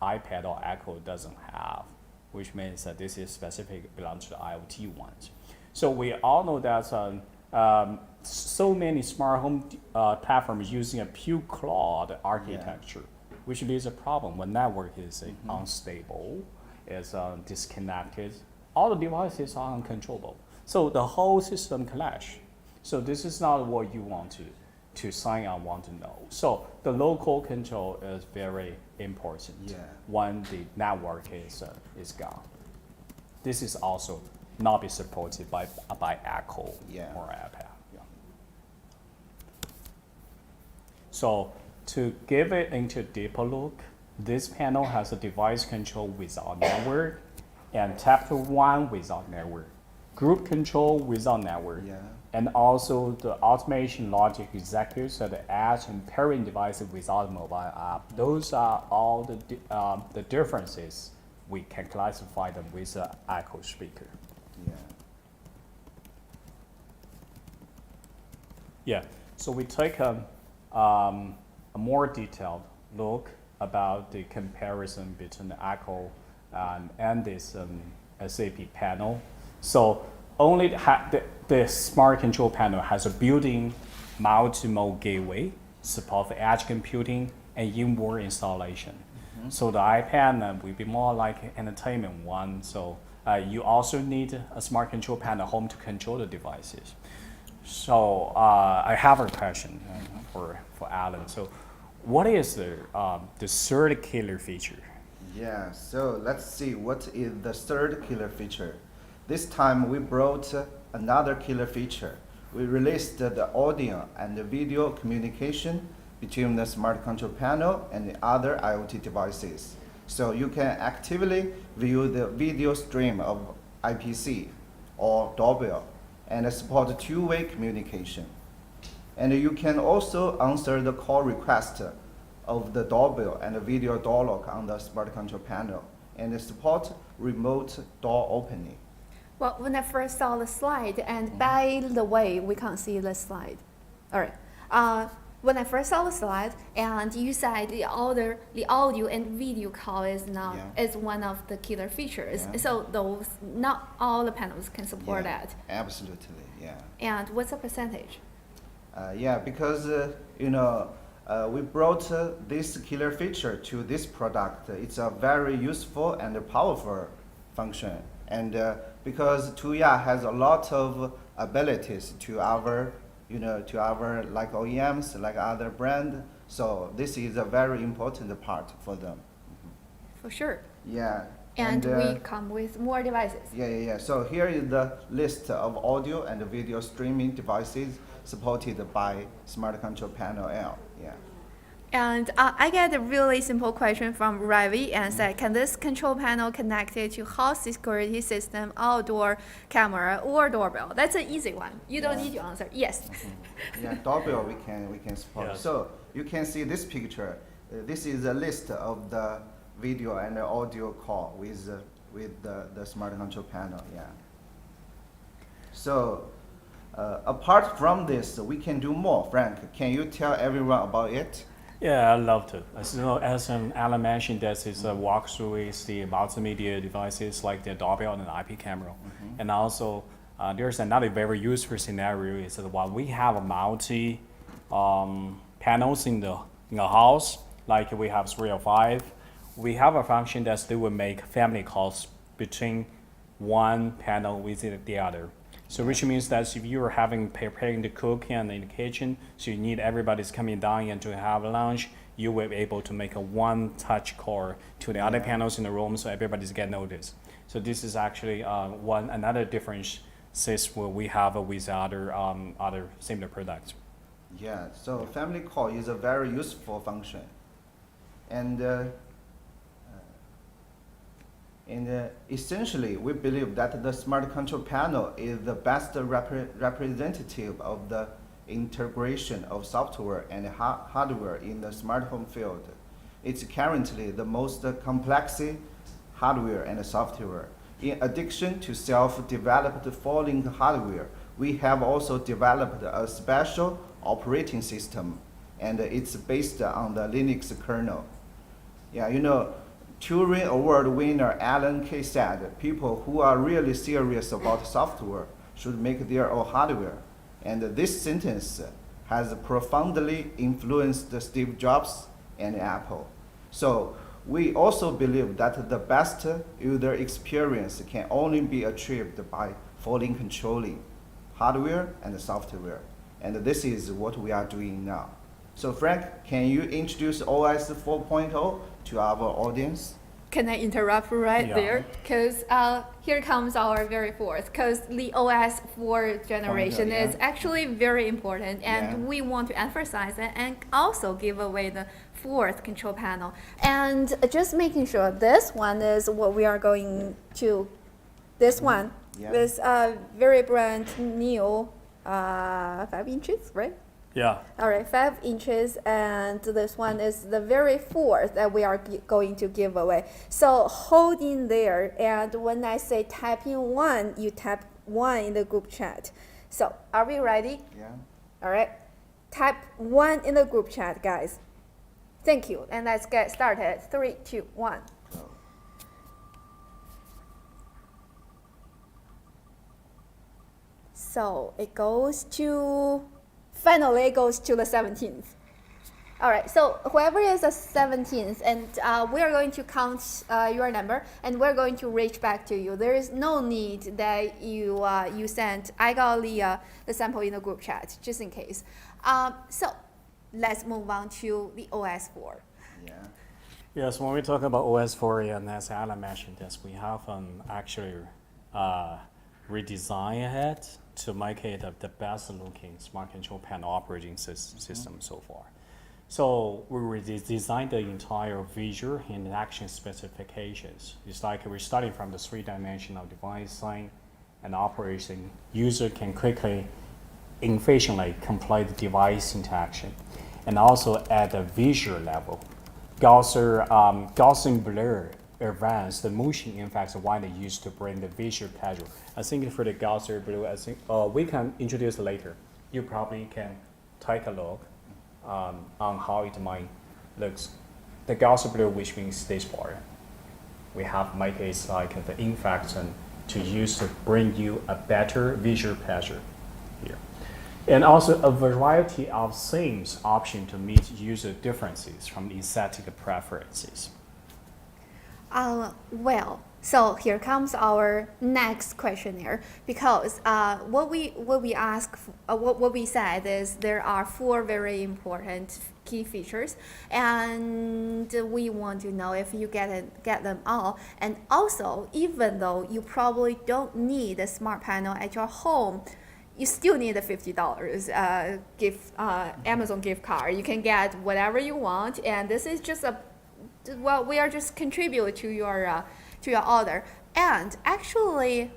iPad or Echo doesn't have, which means that this is specific belongs to the IoT ones. So we all know that so many smart home platforms using a pure cloud architecture, which leaves a problem when network is unstable, is disconnected. All the devices are uncontrollable. So the whole system clash. So this is not what you want to sign on, want to know. So the local control is very important when the network is gone. This is also not be supported by Echo or iPad. So to give it into deeper look, this panel has a device control without network, and chapter 1 without network, group control without network, and also the automation logic executes at the edge and parent device without mobile app. Those are all the differences. We can classify them with an Echo speaker. So we take a more detailed look about the comparison between the Echo and this SAP panel. So only the smart control panel has a built-in multi-mode gateway, support for edge computing and inboard installation. So the iPad will be more like an entertainment one. So you also need a smart control panel home to control the devices. So I have a question for Alan. So what is the third killer feature? Yeah, so let's see what is the third killer feature. This time we brought another killer feature. We released the audio and the video communication between the smart control panel and the other IoT devices. So you can actively view the video stream of IPC or doorbell and support two-way communication. And you can also answer the call request of the doorbell and the video door lock on the smart control panel, and support remote door opening. Well, when I first saw the slide, and by the way, we can't see the slide. All right. when I first saw the slide, and you said the audio and video call is now is one of the killer features. Yeah. So those not all the panels can support that. Absolutely, yeah. And what's the percentage? Yeah, because we brought this killer feature to this product. It's a very useful and powerful function, and because Tuya has a lot of abilities to our like OEMs, like other brand. So this is a very important part for them. For sure. Yeah. And we come with more devices. Yeah. So here is the list of audio and video streaming devices supported by Smart Control Panel L. Yeah. And I get a really simple question from Ravi and said, can this control panel connect it to house security system, outdoor camera, or doorbell? That's an easy one. You don't need to answer. Yes. Yeah, doorbell we can support. Yes. So you can see this picture. This is a list of the video and the audio call with the smart control panel. Yeah. So apart from this, we can do more. Frank, can you tell everyone about it? Yeah, I'd love to. As Alan mentioned, this is a walkthrough is the multimedia devices like the doorbell and the IP camera. And also, there's another very useful scenario is that when we have a multi panels in the house, like we have 3 or 5, we have a function that they will make family calls between one panel with the other. So which means that if you are preparing the cooking in the kitchen, so you need everybody's coming down and to have lunch, you will be able to make a one-touch call to the other panels in the room, so everybody's get notice. So this is actually another difference what we have with other similar products. Yeah. So family call is a very useful function, and essentially, we believe that the smart control panel is the best representative of the integration of software and hardware in the smart home field. It's currently the most complex hardware and software. In addition to self-developed falling hardware, we have also developed a special operating system, and it's based on the Linux kernel. Yeah, Turing Award winner Alan Kay said, people who are really serious about software should make their own hardware. And this sentence has profoundly influenced Steve Jobs and Apple. So we also believe that the best user experience can only be achieved by fully controlling hardware and software. And this is what we are doing now. So Frank, can you introduce OS 4.0 to our audience? Can I interrupt there? Because here comes our very fourth, because the OS 4 generation is actually very important, and we want to emphasize it and also give away the fourth control panel. And just making sure this one is what we are going to, this one, this very brand new 5 inches, right? Yeah. All right, 5 inches, and this one is the very fourth that we are going to give away. So hold in there, and when I say type in 1, you type 1 in the group chat. So are we ready? Yeah. All right, type 1 in the group chat, guys. Thank you, and let's get started. 3, 2, 1. So it goes to. Finally, it goes to the 17th. All right, so whoever is the 17th, and we are going to count your number, and we're going to reach back to you. There is no need that you send. I got the sample in the group chat, just in case. So let's move on to the OS 4. Yeah. Yes, when we talk about OS 4, and as Alan mentioned, yes, we have actually redesigned it to make it the best looking smart control panel operating system so far. So we redesigned the entire visual and action specifications. It's like we're starting from the 3-dimensional device sign and operation. User can quickly, efficiently complete the device interaction. And also at the visual level, Gaussian blur advance the motion effects widely used to bring the visual pleasure. I think for the Gaussian blur, I think we can introduce later. You probably can take a look on how it might looks. The Gauss blur, which means this part, we have make it like the inflection to use to bring you a better visual pleasure here. And also a variety of themes option to meet user differences from aesthetic preferences. Well, so here comes our next questionnaire, because what we said is there are 4 very important key features, and we want to know if you get them all. And also, even though you probably don't need a smart panel at your home, you still need a $50 Amazon gift card. You can get whatever you want, and this is just we are just contribute to your order. And actually,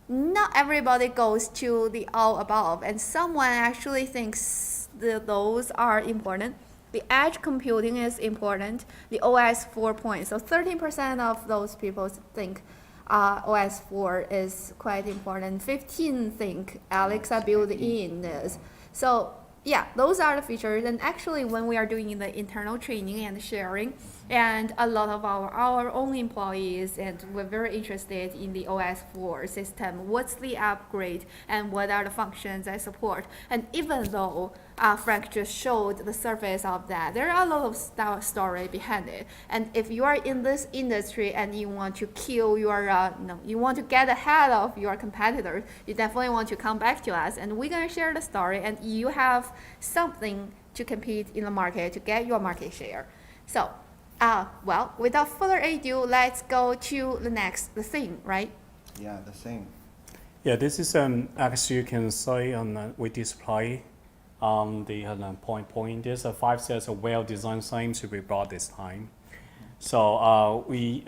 not everybody goes to the all above, and someone actually thinks those are important. The edge computing is important. The OS 4 points. So 13% of those people think OS 4 is quite important. 15 think Alexa built-in is. So yeah, those are the features. And actually, when we are doing the internal training and sharing, and a lot of our own employees, and we're very interested in the OS 4 system, what's the upgrade and what are the functions I support. And even though Frank just showed the surface of that, there are a lot of story behind it. And if you are in this industry and you want to kill your, you want to get ahead of your competitors, you definitely want to come back to us, and we're gonna share the story, and you have something to compete in the market to get your market share. So, well, without further ado, let's go to the thing, right? Yeah, the same. Yeah, this is as you can see we display the point. There's 5 sets of well-designed themes to be brought this time. So we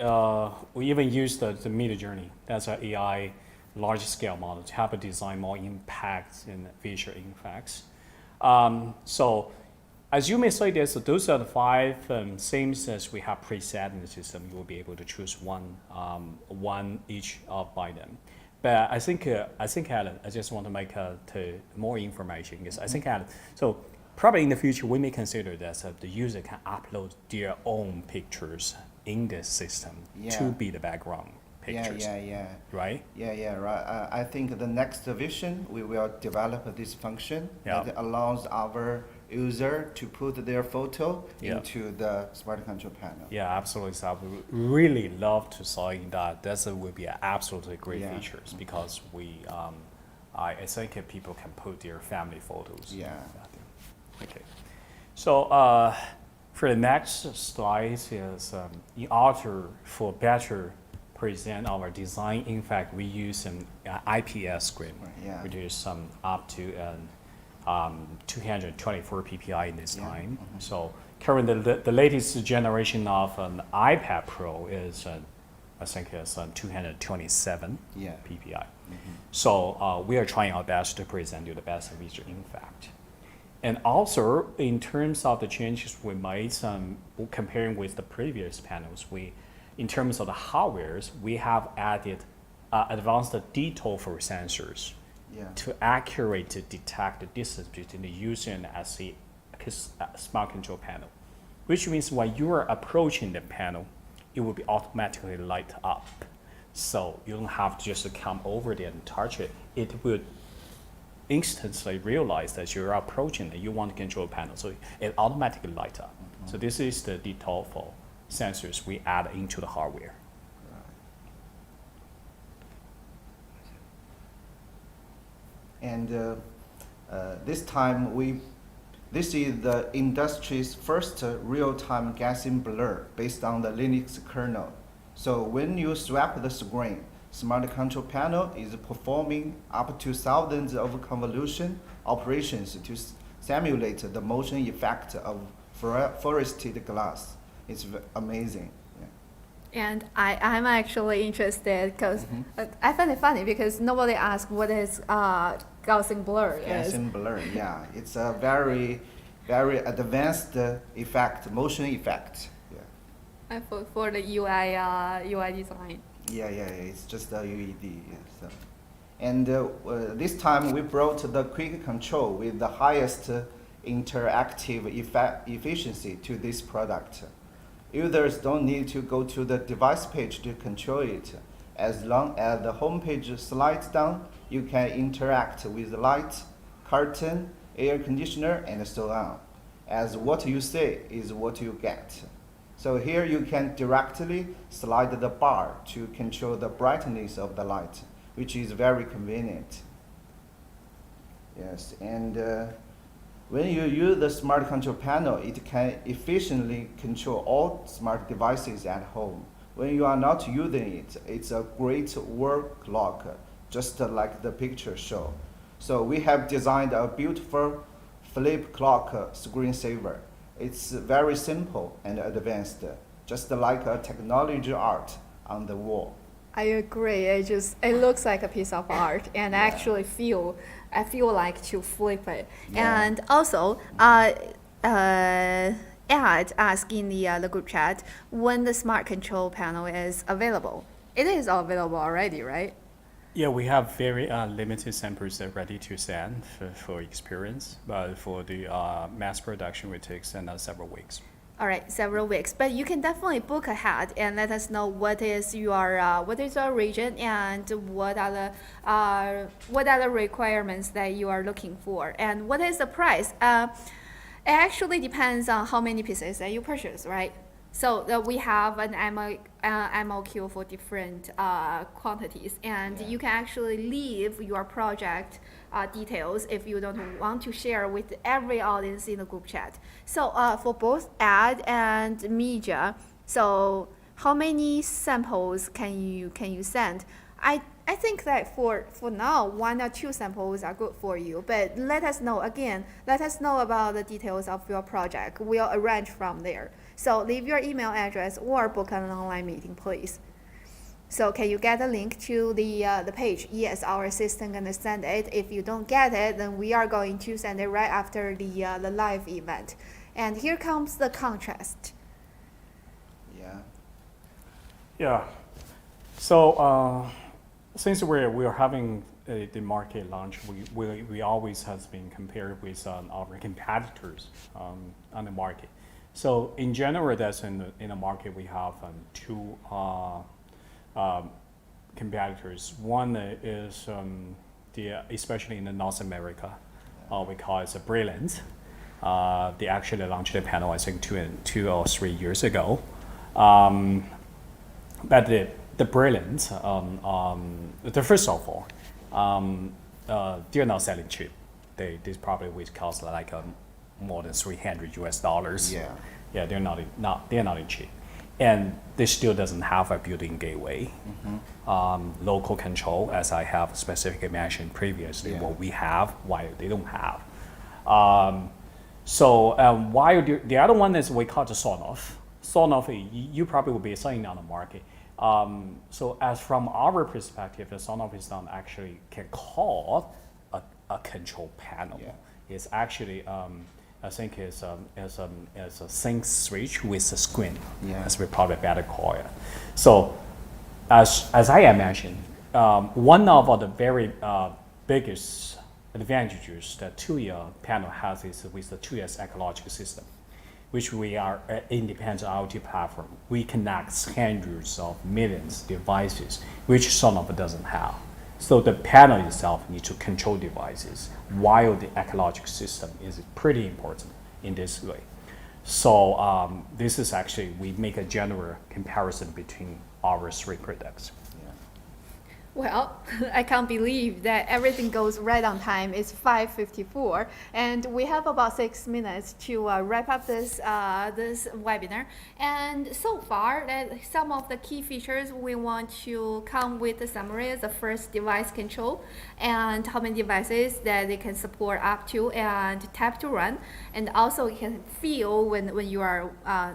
even use the Mid Journey. That's an AI large-scale model to help design more impact in visual effects. So as you may say, those are the 5 themes that we have preset in the system. You will be able to choose one each by them. But I think Alan, I just want to make more information, because I think Alan, so probably in the future we may consider that the user can upload their own pictures in this system to be the background pictures. Yeah. Right? Yeah, right. I think the next vision, we will develop this function that allows our user to put their photo into the smart control panel. Yeah, absolutely. So I would really love to see that. That will be an absolutely great features, because I think people can put their family photos. Yeah. Okay. So for the next slide is in order for better present our design. In fact, we use an IPS screen, which is up to 224 ppi in this time. So currently, the latest generation of an iPad Pro is, I think, is 227 ppi. So we are trying our best to present you the best feature, in fact. And also, in terms of the changes we made, comparing with the previous panels, in terms of the hardwares, we have added advanced detail for sensors to accurately detect the distance between the user and the smart control panel, which means when you are approaching the panel, it will be automatically light up. So you don't have to just come over there and touch it. It will instantly realize that you're approaching it, you want to control the panel, so it automatically lights up. So this is the detail for sensors we add into the hardware. And this time this is the industry's first real-time Gaussian blur based on the Linux kernel. So when you swap the screen, smart control panel is performing up to thousands of convolution operations to simulate the motion effect of forested glass. It's amazing. And I'm actually interested, because I find it funny because nobody asks what is Gaussian blur is. Gaussian blur, yeah. It's a very, very advanced effect, motion effect. Yeah. For the UI design. Yeah. It's just a UED. Yeah, so. And this time we brought the quick control with the highest interactive efficiency to this product. Users don't need to go to the device page to control it. As long as the home page slides down, you can interact with lights, curtain, air conditioner, and so on. As what you say is what you get. So here you can directly slide the bar to control the brightness of the light, which is very convenient. Yes, and when you use the smart control panel, it can efficiently control all smart devices at home. When you are not using it, it's a great work clock, just like the picture show. So we have designed a beautiful flip clock screensaver. It's very simple and advanced, just like a technology art on the wall. I agree. It looks like a piece of art, and I feel like to flip it. Yeah. And also, Ed asked in the group chat when the smart control panel is available. It is available already, right? Yeah, we have very limited samples that are ready to send for experience, but for the mass production, it takes several weeks. All right, several weeks, but you can definitely book ahead and let us know what is your region and what are the requirements that you are looking for, and what is the price. It actually depends on how many pieces that you purchase, right? So we have an MOQ for different quantities, and you can actually leave your project details if you don't want to share with every audience in the group chat. So for both Ad and Media, so how many samples can you send? I think that for now, 1 or 2 samples are good for you, but let us know about the details of your project. We'll arrange from there. So leave your email address or book an online meeting, please. So can you get a link to the page? Yes, our assistant gonna send it. If you don't get it, then we are going to send it right after the live event. And here comes the contrast. Yeah. Yeah. So since we're having the market launch, we always has been compared with our competitors on the market. So in general, that's in the market we have 2 competitors. One is especially in North America, we call it Brilliant. They actually launched the panel I think 2 or 3 years ago. But the Brilliant, first of all, they're not selling cheap. They probably would cost like more than $300. Yeah. Yeah, they're not cheap, and they still doesn't have a built-in gateway, local control, as I have specifically mentioned previously. Yeah. What we have, why they don't have. While the other one is we call it Sonoff. Sonoff, you probably will be selling on the market. So as from our perspective, the Sonoff is not actually can call a control panel. Yeah. It's actually I think is a sync switch with a screen, Yeah. as we probably better call it. So as I mentioned, one of the very biggest advantages that Tuya panel has is with the Tuya's ecological system, which we are an independent IoT platform. We connect hundreds of millions of devices, which Sonoff doesn't have. So the panel itself needs to control devices, while the ecological system is pretty important in this way. So this is actually, we make a general comparison between our 3 products. Well, I can't believe that everything goes right on time. It's 5:54, and we have about 6 minutes to wrap up this webinar. And so far, some of the key features we want to come with the summary is the first, device control, and how many devices that they can support up to, and tap to run, and also it can feel when you are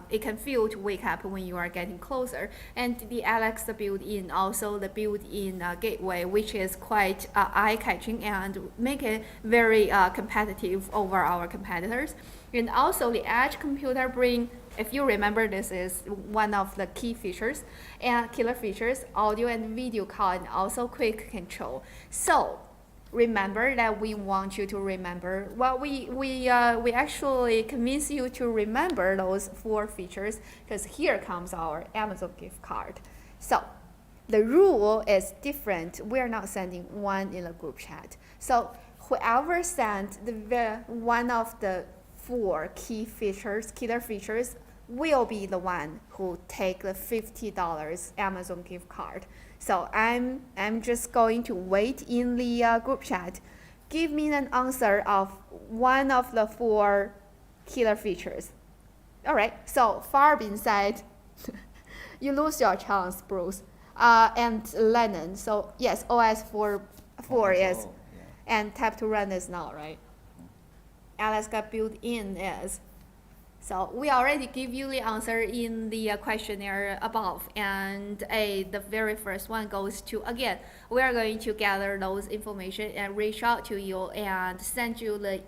it can feel to wake up when you are getting closer, and the Alexa built-in, also the built-in gateway, which is quite eye-catching and make it very competitive over our competitors. And also the edge computer bring, if you remember, this is one of the key features and killer features, audio and video call, and also quick control. So remember that we want you to remember. Well, we actually convince you to remember those 4 features because here comes our Amazon gift card. So the rule is different. We're not sending one in a group chat. So whoever sent one of the 4 killer features will be the one who take the $50 Amazon gift card. So I'm just going to wait in the group chat. Give me an answer of one of the 4 killer features. All right, so Farbin said, you lose your chance, Bruce. And Lennon, so yes, OS 4 is, and tap to run is not, right? Alaska built-in is. So we already give you the answer in the questionnaire above, and the very first one goes to, again, we are going to gather those information and reach out to you and send you the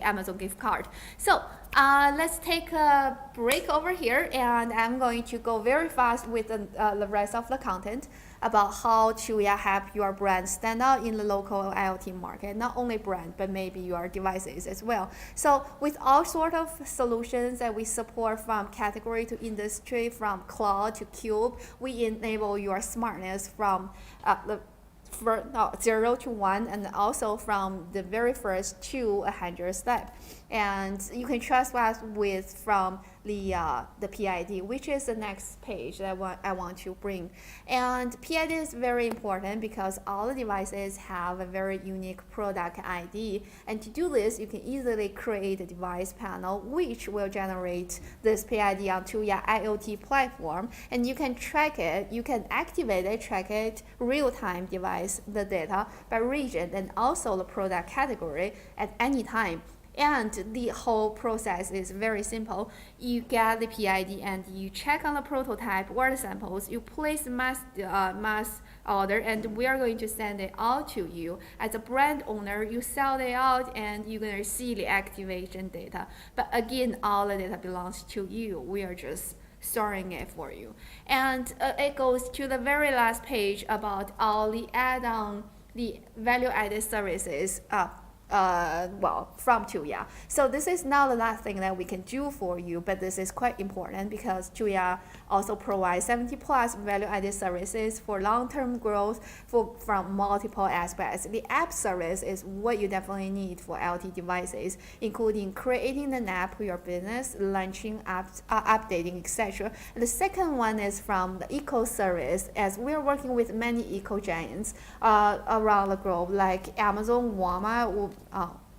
Amazon gift card. So let's take a break over here, and I'm going to go very fast with the rest of the content about how Tuya help your brand stand out in the local IoT market, not only brand, but maybe your devices as well. So with all sort of solutions that we support from category to industry, from cloud to cube, we enable your smartness from 0 to 1, and also from the very first to 100 step. And you can trust us with from the PID, which is the next page that I want to bring. And PID is very important because all the devices have a very unique product ID. And to do this, you can easily create a device panel which will generate this PID on Tuya IoT platform. And you can track it, you can activate it, track it, real-time device, the data by region and also the product category at any time. And the whole process is very simple. You get the PID and you check on the prototype or the samples. You place mass order, and we are going to send it out to you. As a brand owner, you sell it out and you're going to see the activation data. But again, all the data belongs to you. We are just storing it for you. And it goes to the very last page about all the add-on, the value-added services from Tuya. So this is not the last thing that we can do for you, but this is quite important because Tuya also provides 70 plus value-added services for long-term growth from multiple aspects. The app service is what you definitely need for IoT devices, including creating an app for your business, launching apps, updating, etc. And the second one is from the eco service, as we're working with many eco giants around the globe, like Amazon, Walmart,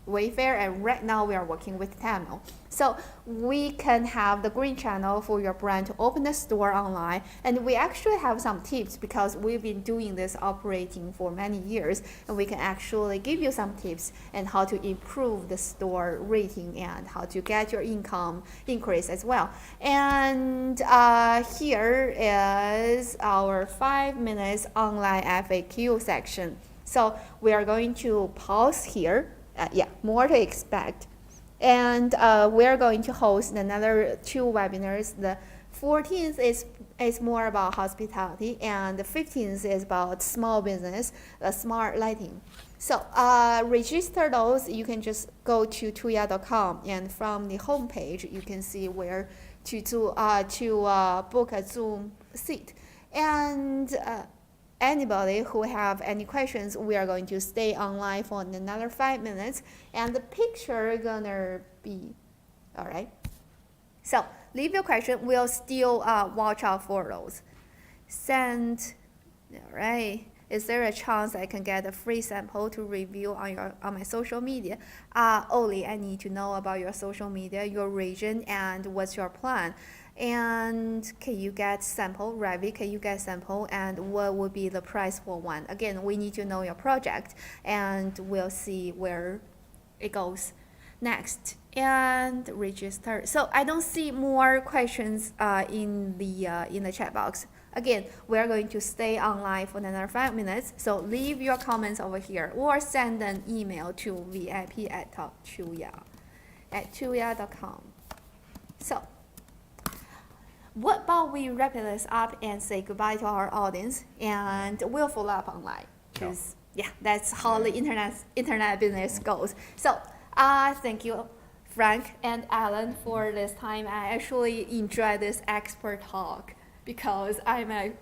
Wayfair, and right now we are working with Tamil. So we can have the green channel for your brand to open a store online, and we actually have some tips because we've been doing this operating for many years, and we can actually give you some tips on how to improve the store rating and how to get your income increase as well. And here is our 5 minutes online FAQ section. So we are going to pause here. More to expect. And we're going to host another 2 webinars. The 14th is more about hospitality, and the 15th is about small business, smart lighting. So register those. You can just go to tuya.com, and from the homepage, you can see where to book a Zoom seat. And anybody who have any questions, we are going to stay online for another 5 minutes, and the picture gonna be all right. So leave your question. We'll still watch out for those. Send. All right. Is there a chance I can get a free sample to review on my social media? Oli, I need to know about your social media, your region, and what's your plan. And can you get sample, Ravi? Can you get sample, and what would be the price for one? Again, we need to know your project, and we'll see where it goes next. And register. So I don't see more questions in the chat box. Again, we are going to stay online for another 5 minutes. So leave your comments over here, or send an email to vip@tuya.com. So what about we wrap this up and say goodbye to our audience, and we'll follow up online because yeah, that's how the internet business goes. So thank you, Frank and Alan, for this time. I actually enjoy this expert talk because I'm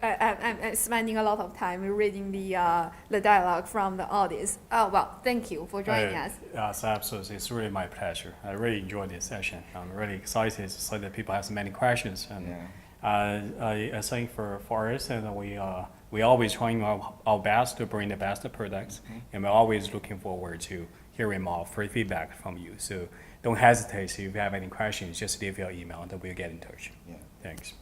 spending a lot of time reading the dialogue from the audience. Oh, well, thank you for joining us. Yes, absolutely. It's really my pleasure. I really enjoyed this session. I'm really excited to see that people have so many questions. And I think for us, and we always trying our best to bring the best products, and we're always looking forward to hearing more free feedback from you. So don't hesitate. If you have any questions, just leave your email and we'll get in touch. Yeah. Thanks.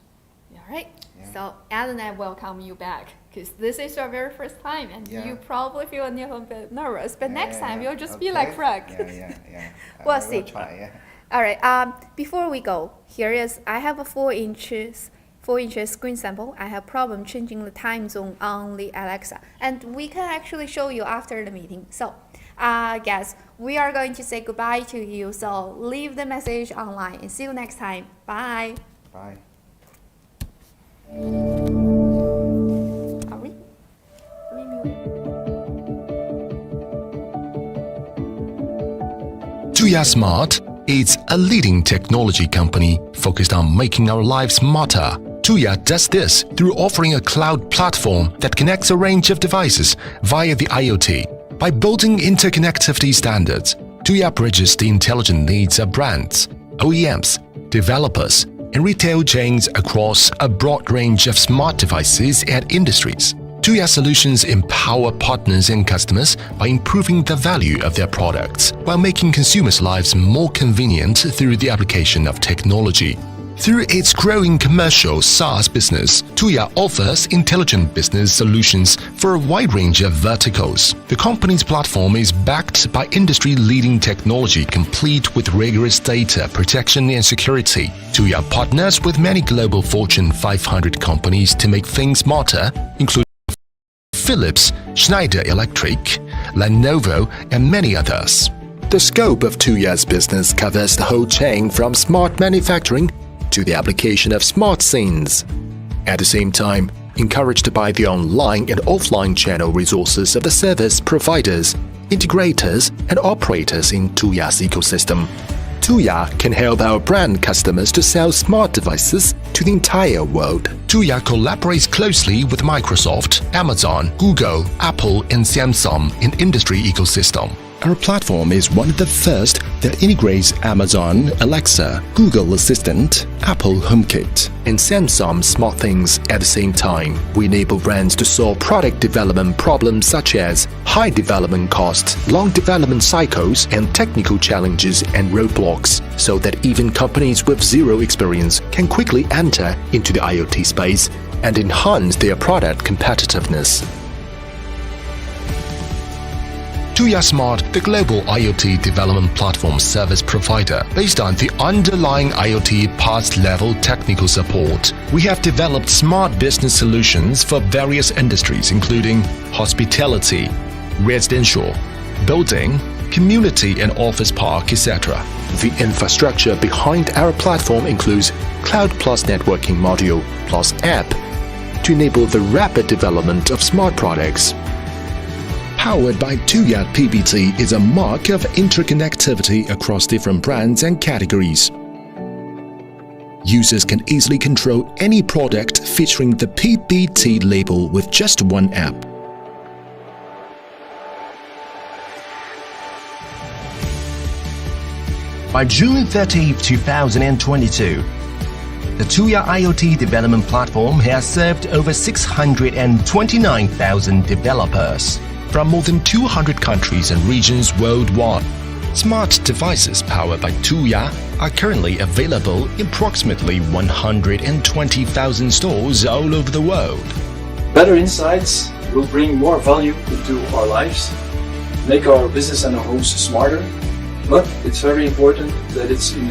All right. So Alan, I welcome you back because this is your very first time, and you probably feel a little bit nervous. But next time you'll just be like Frank. Yeah. We'll see. Try, All right. Before we go, I have a 4-inch screen sample. I have problem changing the time zone on the Alexa, and we can actually show you after the meeting. So, guys, we are going to say goodbye to you. So leave the message online and see you next time. Bye. Bye. Are we? Tuya Smart is a leading technology company focused on making our lives smarter. Tuya does this through offering a cloud platform that connects a range of devices via the IoT. By building interconnectivity standards, Tuya bridges the intelligent needs of brands, OEMs, developers, and retail chains across a broad range of smart devices and industries. Tuya solutions empower partners and customers by improving the value of their products while making consumers' lives more convenient through the application of technology. Through its growing commercial SaaS business, Tuya offers intelligent business solutions for a wide range of verticals. The company's platform is backed by industry-leading technology complete with rigorous data protection and security. Tuya partners with many global Fortune 500 companies to make things smarter, including Philips, Schneider Electric, Lenovo, and many others. The scope of Tuya's business covers the whole chain from smart manufacturing to the application of smart scenes. At the same time, encouraged by the online and offline channel resources of the service providers, integrators, and operators in Tuya's ecosystem, Tuya can help our brand customers to sell smart devices to the entire world. Tuya collaborates closely with Microsoft, Amazon, Google, Apple, and Samsung in industry ecosystem. Our platform is one of the first that integrates Amazon Alexa, Google Assistant, Apple HomeKit, and Samsung SmartThings at the same time. We enable brands to solve product development problems such as high development costs, long development cycles, and technical challenges and roadblocks, so that even companies with zero experience can quickly enter into the IoT space and enhance their product competitiveness. Tuya Smart, the global IoT development platform service provider based on the underlying IoT parts-level technical support. We have developed smart business solutions for various industries including hospitality, residential, building, community and office park, etc. The infrastructure behind our platform includes Cloud Plus networking module plus app to enable the rapid development of smart products. Powered by Tuya PBT is a mark of interconnectivity across different brands and categories. Users can easily control any product featuring the PBT label with just one app. By June 30, 2022, the Tuya IoT development platform has served over 629,000 developers from more than 200 countries and regions worldwide. Smart devices powered by Tuya are currently available in approximately 120,000 stores all over the world. Better insights will bring more value into our lives, make our business and our homes smarter, but it's very important that it's in a